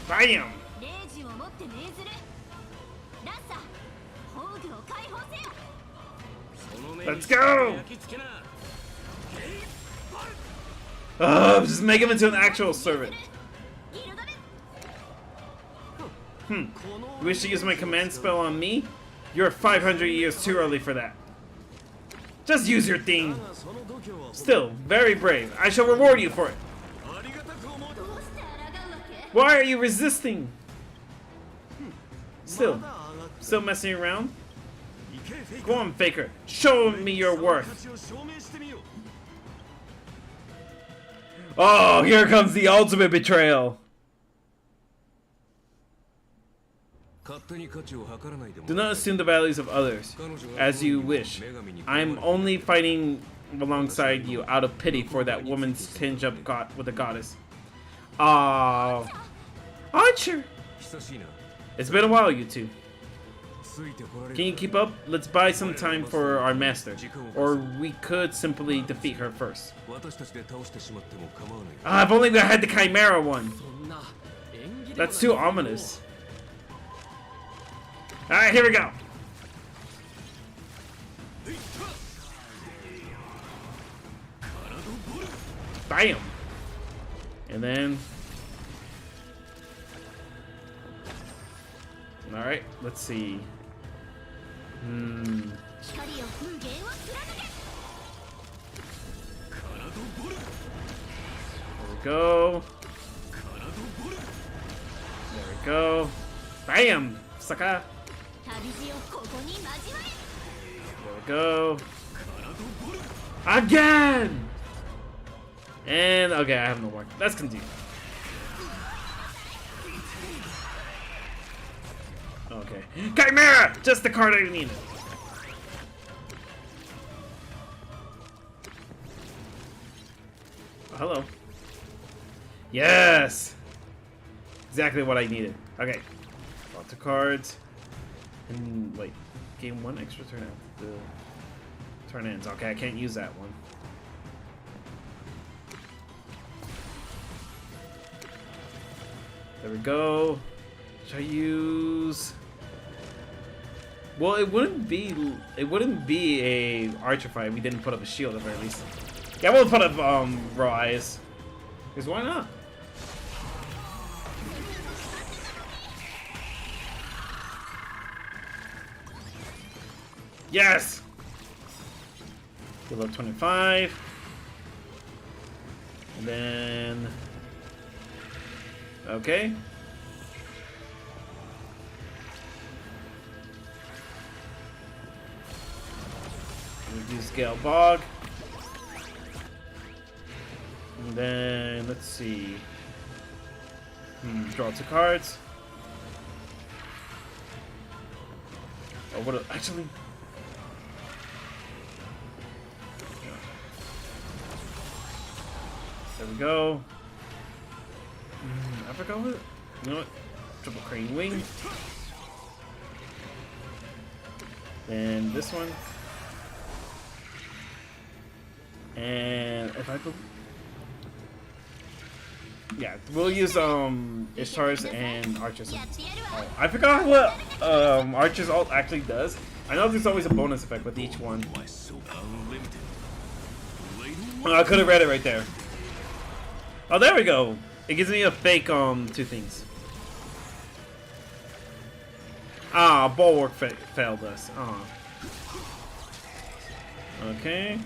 Bam! Let's go! Just make him into an actual servant. You wish to use my command spell on me? You're 500 years too early for that. Just use your thing. Still, very brave. I shall reward you for it. Why are you resisting? Still messing around? Go on, Faker. Show me your worth. Oh, here comes the ultimate betrayal. Do not assume the values of others as you wish. I'm only fighting alongside you out of pity for that woman's tinge of with the goddess. Oh, Archer! It's been a while, you two. Can you keep up? Let's buy some time for our master. Or we could simply defeat her first. If only we had the Chimera one. That's too ominous. Alright, here we go. Bam! And then... alright, let's see. There we go. There we go. Bam! Sucker! There we go. Again! And, okay, I have no more. Let's continue. Okay. Chimera! Just the card I needed. Oh, hello. Yes! Exactly what I needed. Okay. Lots of cards. And, wait. Gain one extra turn out. The turn ends. Okay, I can't use that one. There we go. Should I use... well, it wouldn't be a archer fight if we didn't put up a shield at the very least. Yeah, we'll put up raw eyes. Because why not? Yes! We'll up 25. And then... okay. Use Gale Bog. And then, let's see. Draw 2 cards. Oh, what? Actually. There we go. I forgot what. You know what? Triple Crane Wing. And this one. And if I go. Yeah, we'll use Ishtar's and Archer's. Oh, I forgot what Archer's ult actually does. I know there's always a bonus effect with each one. Oh, I could have read it right there. Oh, there we go. It gives me a fake 2 things. Ah, Bulwark failed us. Okay.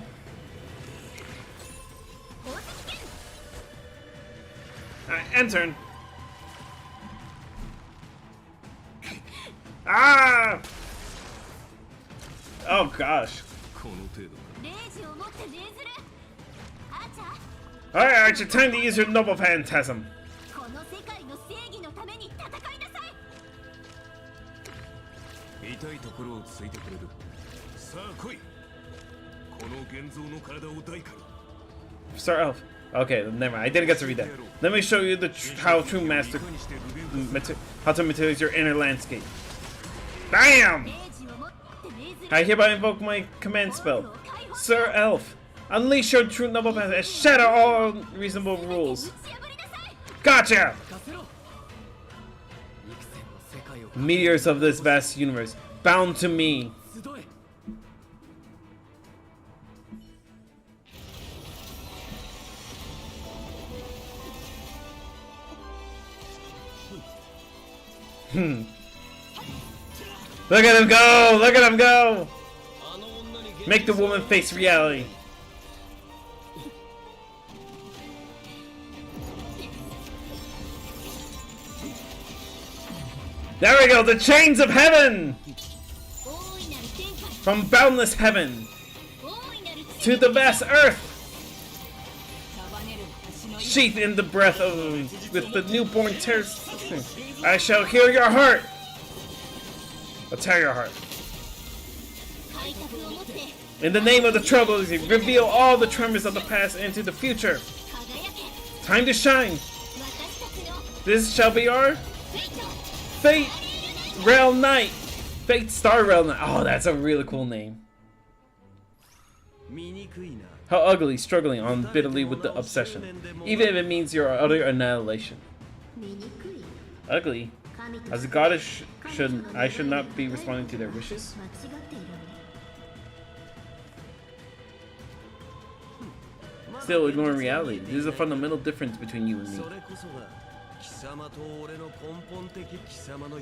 End turn. Ah! Oh gosh. Alright, Archer, time to use your noble phantasm. Sir Elf. Okay, never mind. I didn't get to read that. Let me show you how true master how to materialize your inner landscape. Bam! I hereby invoke my command spell, Sir Elf. Unleash your true noble path and shatter all reasonable rules. Gotcha! Meteors of this vast universe, bound to me. Look at him go! Look at him go! Make the woman face reality. There we go! The chains of heaven! From boundless heaven to the vast earth! Sheathed in the breath of with the newborn tears. I shall heal your heart! I'll tear your heart. In the name of the Trailblazers, reveal all the tremors of the past into the future. Time to shine. This shall be our Fate Rail Knight. Fate Star Rail Knight. Oh, that's a really cool name. How ugly, struggling on bitterly with the obsession, even if it means your utter annihilation. Ugly? As a goddess, I should not be responding to their wishes? Still, ignoring reality. There's a fundamental difference between you and me.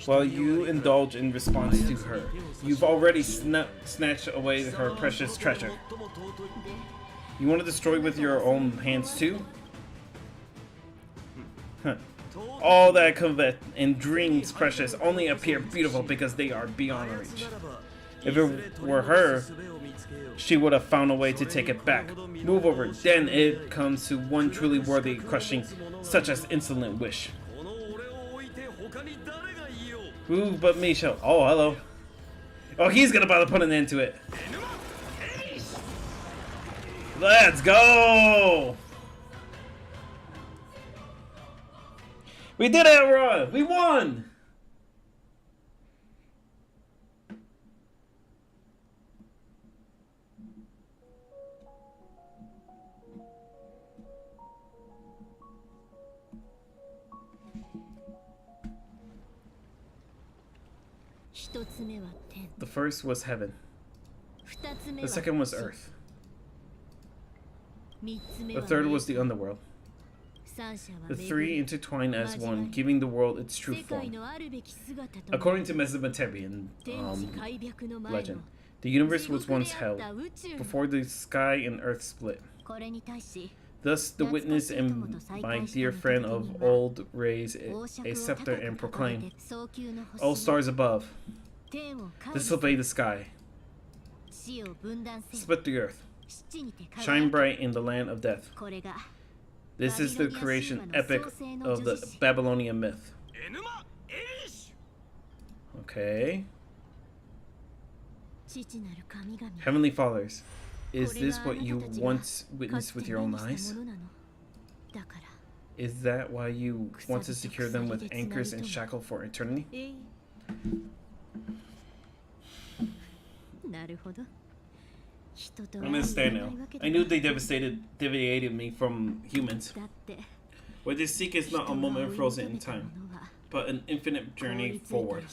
While you indulge in response to her, you've already snatched away her precious treasure. You want to destroy with your own hands too? Huh. All that covet and dreams precious only appear beautiful because they are beyond reach. If it were her, she would have found a way to take it back. Move over, then it comes to one truly worthy crushing such as insolent wish. Who but me shall... Oh, hello. Oh, he's gonna bother putting an end to it. Let's go! We did it, Aurora! We won! The first was heaven. The second was earth. The third was the underworld. The three intertwine as one, giving the world its true form. According to Mesopotamian legend, the universe was once held, before the sky and earth split. Thus the witness and my dear friend of old raise a scepter and proclaim, "O stars above, disobey the sky. Split the earth. Shine bright in the land of death. This is the creation epic of the Babylonian myth. Okay. Heavenly Fathers, is this what you once witnessed with your own eyes? Is that why you want to secure them with anchors and shackle for eternity? I understand now. I knew they deviated me from humans. What they seek is not a moment frozen in time, but an infinite journey forward.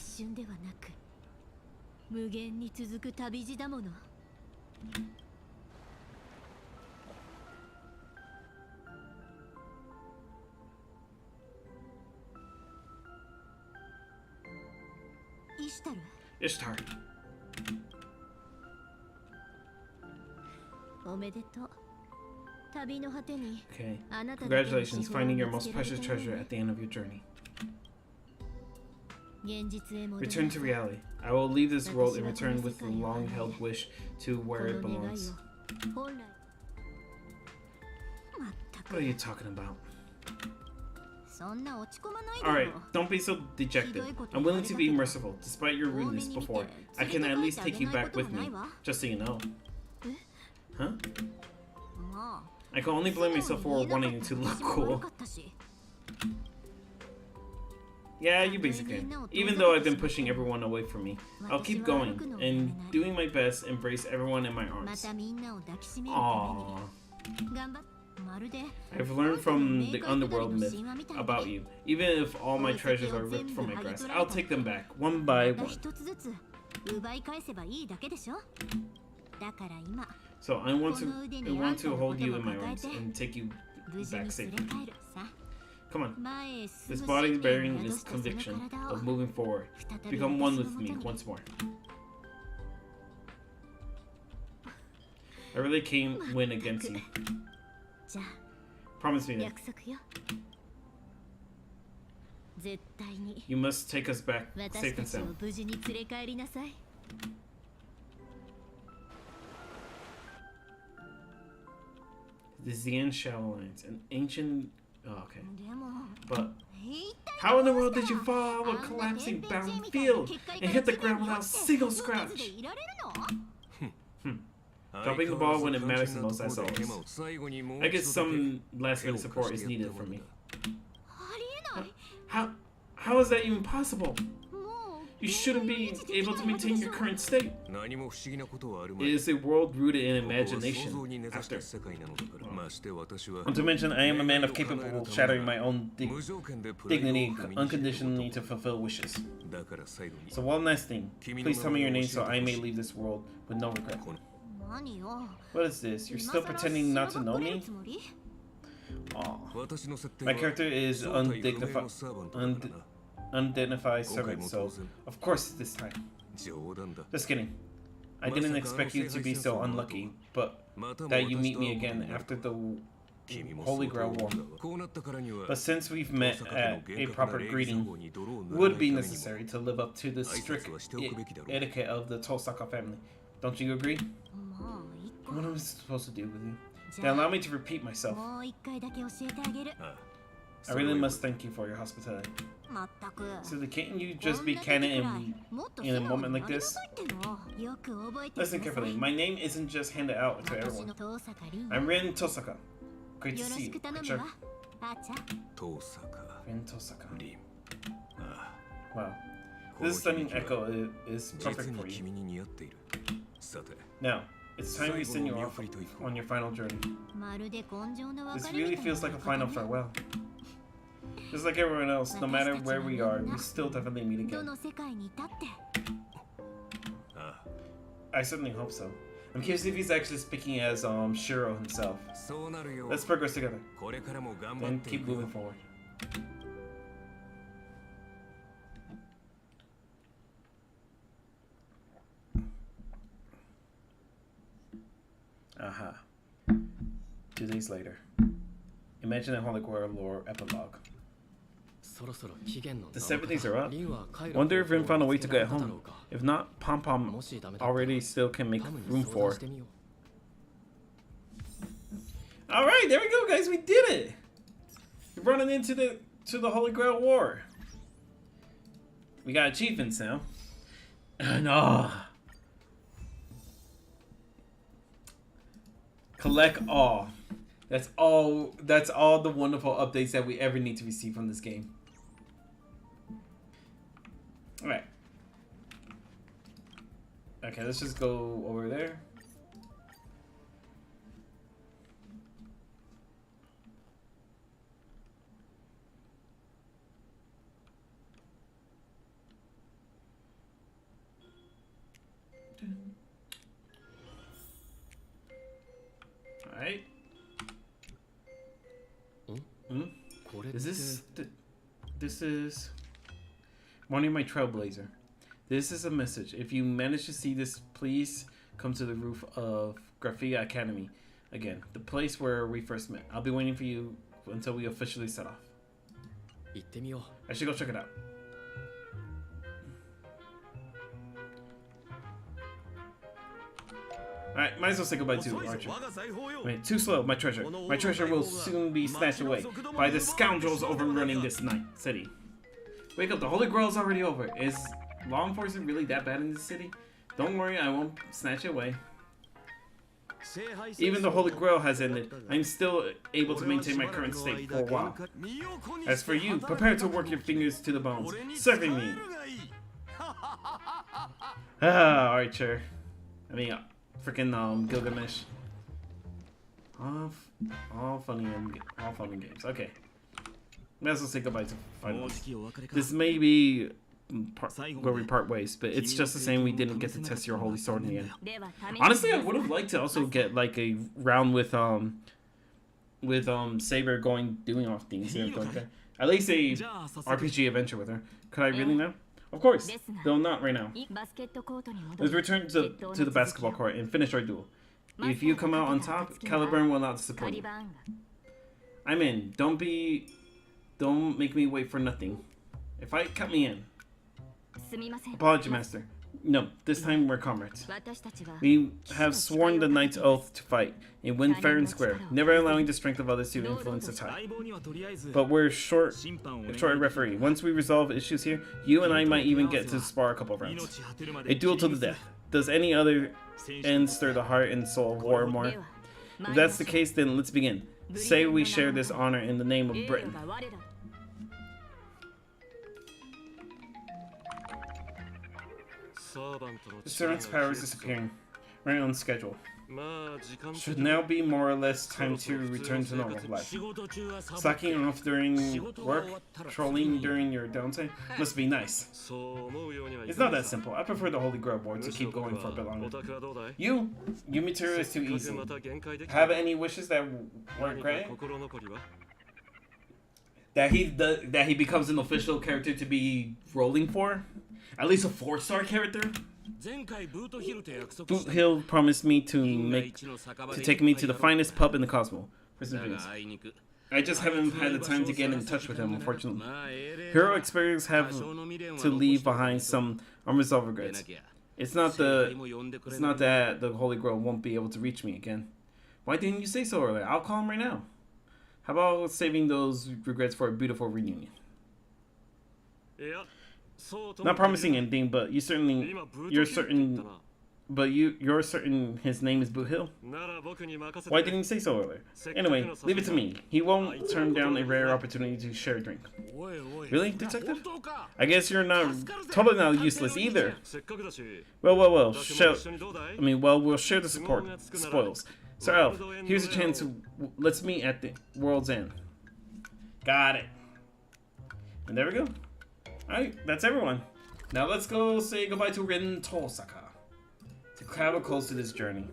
Ishtar. Okay. Congratulations, finding your most precious treasure at the end of your journey. Return to reality. I will leave this world and return with the long-held wish to where it belongs. What are you talking about? Alright, don't be so dejected. I'm willing to be merciful, despite your rudeness before. I can at least take you back with me, just so you know. Huh? I can only blame myself for wanting you to look cool. Yeah, you basically can. Even though I've been pushing everyone away from me, I'll keep going and doing my best to embrace everyone in my arms. Aww. I've learned from the underworld myth about you. Even if all my treasures are ripped from my grasp, I'll take them back, one by one. So I want to hold you in my arms and take you back safely. Come on. This body is bearing this conviction of moving forward. Become one with me once more. I really can't win against you. Promise me that. You must take us back safe and sound. The Xian Shadow Lines, an ancient... Oh, okay. But how in the world did you fall out of a collapsing barren field and hit the ground without a single scratch? Dropping the ball when it matters the most, as always. I guess some last-minute support is needed from me. How is that even possible? You shouldn't be able to maintain your current state. It is a world rooted in imagination. After. Not to mention, I am a man capable of shattering my own dignity unconditionally to fulfill wishes. So one last thing. Please tell me your name so I may leave this world with no regret. What is this? You're still pretending not to know me? Aww. My character is undignified servant, so of course this time. Just kidding. I didn't expect you to be so unlucky, but that you meet me again after the Holy Grail War. But since we've met at a proper greeting, would be necessary to live up to the strict etiquette of the Tosaka family. Don't you agree? What am I supposed to do with you? Now allow me to repeat myself. I really must thank you for your hospitality. So can't you just be candid in a moment like this? Listen carefully. My name isn't just handed out to everyone. I'm Rin Tosaka. Great to see you. Sure. Rin Tosaka. Wow. This stunning echo is perfect for you. Now, it's time we send you off on your final journey. This really feels like a final farewell. Just like everyone else, no matter where we are, we still definitely meet again. I certainly hope so. I'm curious if he's actually speaking as Shiro himself. Let's progress together. And keep moving forward. Aha. 2 days later. Imagine a Holy Grail lore epilogue. The 7 days are up. Wonder if Rin found a way to get home. If not, Pom Pom already still can make room for. Alright, there we go, guys. We did it. We're running into the Holy Grail War. We got achievements now. No. Collect all. That's all the wonderful updates that we ever need to receive from this game. Alright. Okay, let's just go over there. Alright. This is morning my trailblazer. This is a message. If you manage to see this, please come to the roof of Graphia Academy again, the place where we first met. I'll be waiting for you until we officially set off. I should go check it out. Alright, might as well say goodbye to Archer. Wait, too slow, my treasure. My treasure will soon be snatched away by the scoundrels overrunning this city. Wake up, the Holy Grail is already over. Is law enforcement really that bad in this city? Don't worry, I won't snatch it away. Even the Holy Grail has ended, I'm still able to maintain my current state for a while. As for you, prepare to work your fingers to the bones, serving me. Archer. I mean, freaking Gilgamesh. All fun and games. Okay. Might as well say goodbye to finals. This may be where we part ways, but it's just the same. We didn't get to test your holy sword in the end. Honestly, I would have liked to also get like a round with Saber doing off things. At least a RPG adventure with her. Could I really now? Of course, though not right now. Let's return to the basketball court and finish our duel. If you come out on top, Caliburn will not disappoint you. I'm in. Don't make me wait for nothing. If I cut me in. Apology, Master. No, this time we're comrades. We have sworn the knight's oath to fight and win fair and square, never allowing the strength of others to influence the tide. But we're short a referee. Once we resolve issues here, you and I might even get to spar a couple of rounds. A duel to the death. Does any other end stir the heart and soul of war more? If that's the case, then let's begin. Say we share this honor in the name of Britain. The servant's power is disappearing. Right on schedule. Should now be more or less time to return to normal life. Slacking off during work, trolling during your downtime, must be nice. It's not that simple. I prefer the Holy Grail board to keep going for a bit longer. You material is too easy. Have any wishes that weren't granted? That he becomes an official character to be rolling for? At least a 4-star character? Boot Hill promised me to take me to the finest pub in the Cosmo for some drinks. I just haven't had the time to get in touch with him, unfortunately. Hero experience have to leave behind some unresolved regrets. It's not that the Holy Grail won't be able to reach me again. Why didn't you say so earlier? I'll call him right now. How about saving those regrets for a beautiful reunion? Not promising anything, but you're certain his name is Boot Hill? Why didn't you say so earlier? Anyway, leave it to me. He won't turn down a rare opportunity to share a drink. Really, detective? I guess you're totally not useless either. Well, we'll share the spoils. Sir Elf, here's a chance. Let's meet at the world's end. Got it. And there we go. Alright, that's everyone. Now let's go say goodbye to Rin Tosaka to travel close to this journey.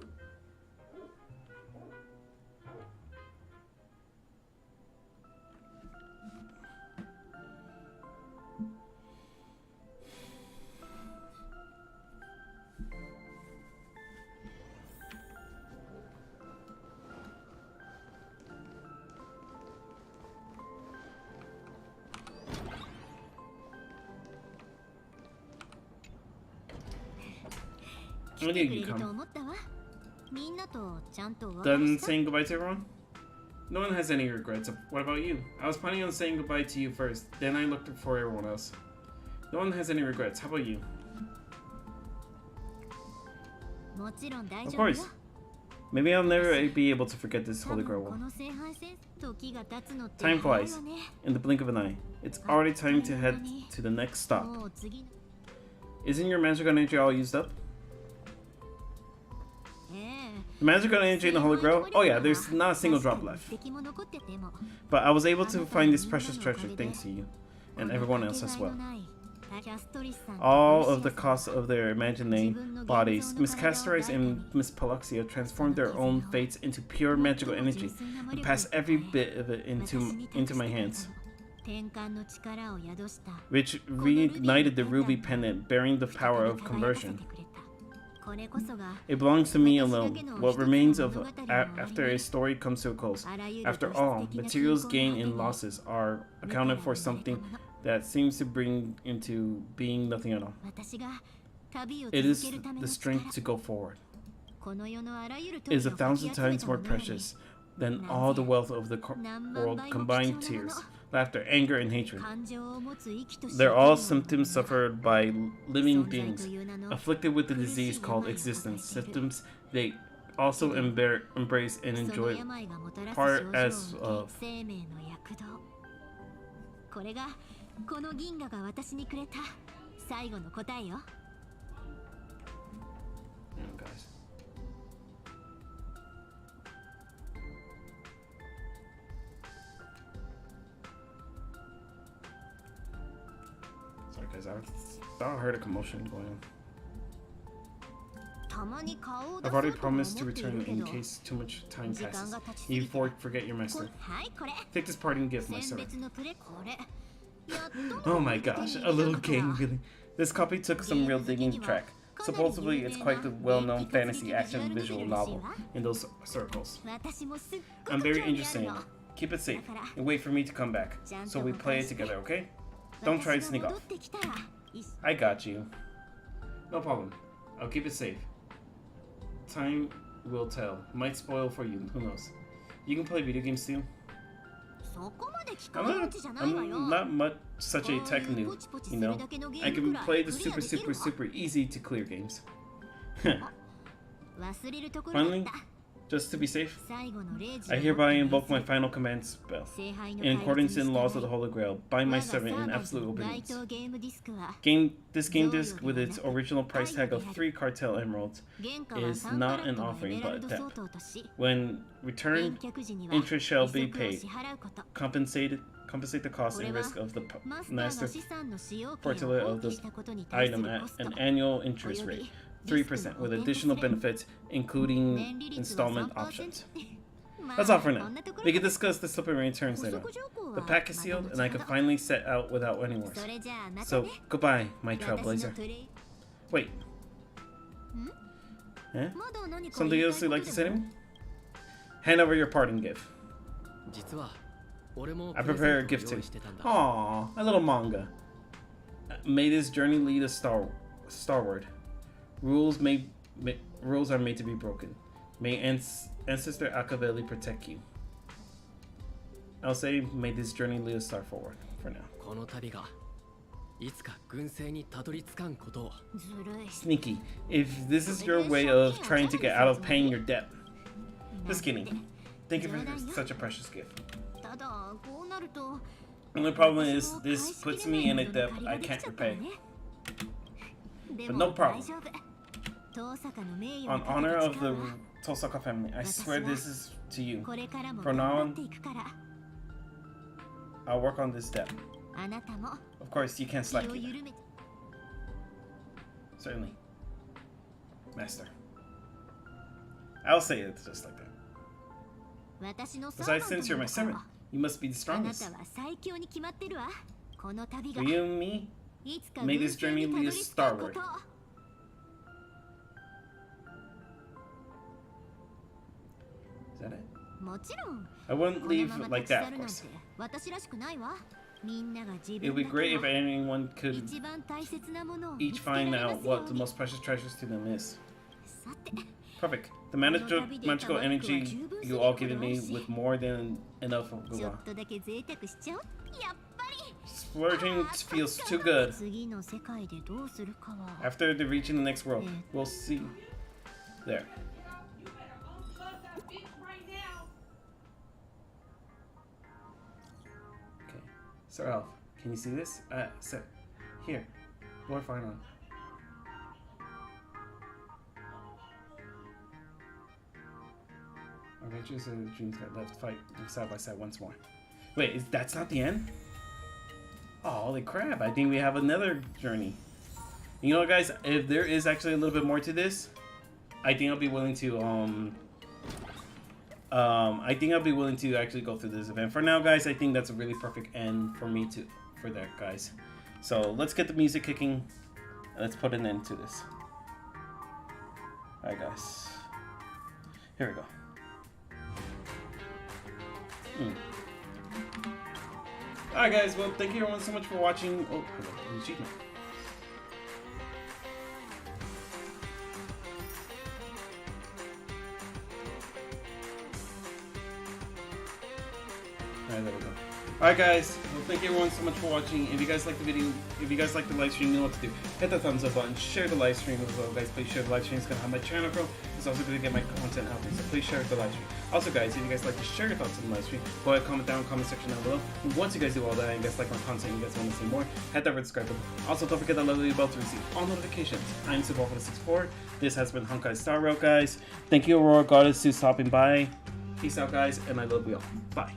When did you come? Done saying goodbye to everyone? No one has any regrets. What about you? I was planning on saying goodbye to you first, then I looked for everyone else. No one has any regrets. How about you? Of course. Maybe I'll never be able to forget this holy grail. Time flies. In the blink of an eye. It's already time to head to the next stop. Isn't your magical energy all used up? The magical energy in the holy grail? Oh yeah, there's not a single drop left. But I was able to find this precious treasure thanks to you. And everyone else as well. All of the costs of their imaginary bodies, Miss Castoris and Miss Paluxia transformed their own fates into pure magical energy and passed every bit of it into my hands, which reignited the ruby pendant bearing the power of conversion. It belongs to me alone. What remains of after a story comes to a close. After all, materials gained and losses are accounted for something that seems to bring into being nothing at all. It is the strength to go forward. It is 1,000 times more precious than all the wealth of the world combined. Tears, laughter, anger, and hatred. They're all symptoms suffered by living beings, afflicted with the disease called existence. Symptoms they also embrace and enjoy part as of. Guys. Sorry guys, I thought I heard a commotion going on. I've already promised to return in case too much time passes. You forget your master. Take this parting gift, my servant. Oh my gosh, a little game really. This copy took some real digging to track. Supposedly, it's quite the well-known fantasy action visual novel in those circles. I'm very interested in it. Keep it safe and wait for me to come back, so we play it together, okay? Don't try to sneak off. I got you. No problem. I'll keep it safe. Time will tell. Might spoil for you, who knows. You can play video games too. I'm not much such a tech noob, you know. I can play the super easy to clear games. Finally, just to be safe, I hereby invoke my final command spell, in accordance in laws of the Holy Grail, by my servant in absolute obedience. This game disc, with its original price tag of 3 cartel emeralds, is not an offering but a debt. When returned, interest shall be paid. Compensate the cost and risk of the master's portfolio of the item at an annual interest rate. 3% with additional benefits, including installment options. That's all for now. We can discuss the supplementary terms later. The pack is sealed, and I can finally set out without any worries. So, goodbye, my trailblazer. Wait. Eh? Something else you'd like to say to me? Hand over your parting gift. I prepared a gift too. Aww, a little manga. May this journey lead us starward. Rules are made to be broken. May Ancestor Akavelli protect you. I'll say, may this journey lead us star forward for now. Sneaky. If this is your way of trying to get out of paying your debt. Just kidding. Thank you for such a precious gift. The only problem is this puts me in a debt I can't repay. But no problem. On honor of the Tosaka family, I swear this is to you. From now on, I'll work on this debt. Of course, you can't slack either. Certainly. Master. I'll say it just like that. Besides, since you're my servant, you must be the strongest. For you and me, may this journey lead us starward. Is that it? I wouldn't leave like that, of course. It would be great if anyone could each find out what the most precious treasures to them is. Perfect. The magical energy you all given me with more than enough of Gula. Splurging feels too good. After reaching the next world, we'll see. There. Okay. Sir Elf, can you see this? Sir. Here. Lord Final. Adventures and dreams got left fight side by side once more. Wait, that's not the end? Oh, holy crap, I think we have another journey. You know, guys, if there is actually a little bit more to this, I think I'll be willing to, actually go through this event. For now, guys, I think that's a really perfect end for me for that, guys. So, let's get the music kicking. Let's put an end to this. Alright, guys. Here we go. Alright guys, well thank you everyone so much for watching. Oh, hello, achievement. Alright, there we go. Alright guys, well thank you everyone so much for watching. If you guys like the video, if you guys like the live stream, you know what to do. Hit the thumbs up button, share the live stream as well, guys. Please share the live stream, it's gonna help my channel grow. It's also gonna get my content out there, so please share the live stream. Also guys, if you guys like to share your thoughts on the live stream, go ahead, comment down in the comment section down below. And once you guys do all that and you guys like my content and you guys want to see more, head over to subscribe button. Also don't forget that lovely bell to receive all notifications. I'm Alfredo64. This has been Honkai Star Rail, guys. Thank you Aurora Goddess for stopping by. Peace out guys, and I love you all. Bye.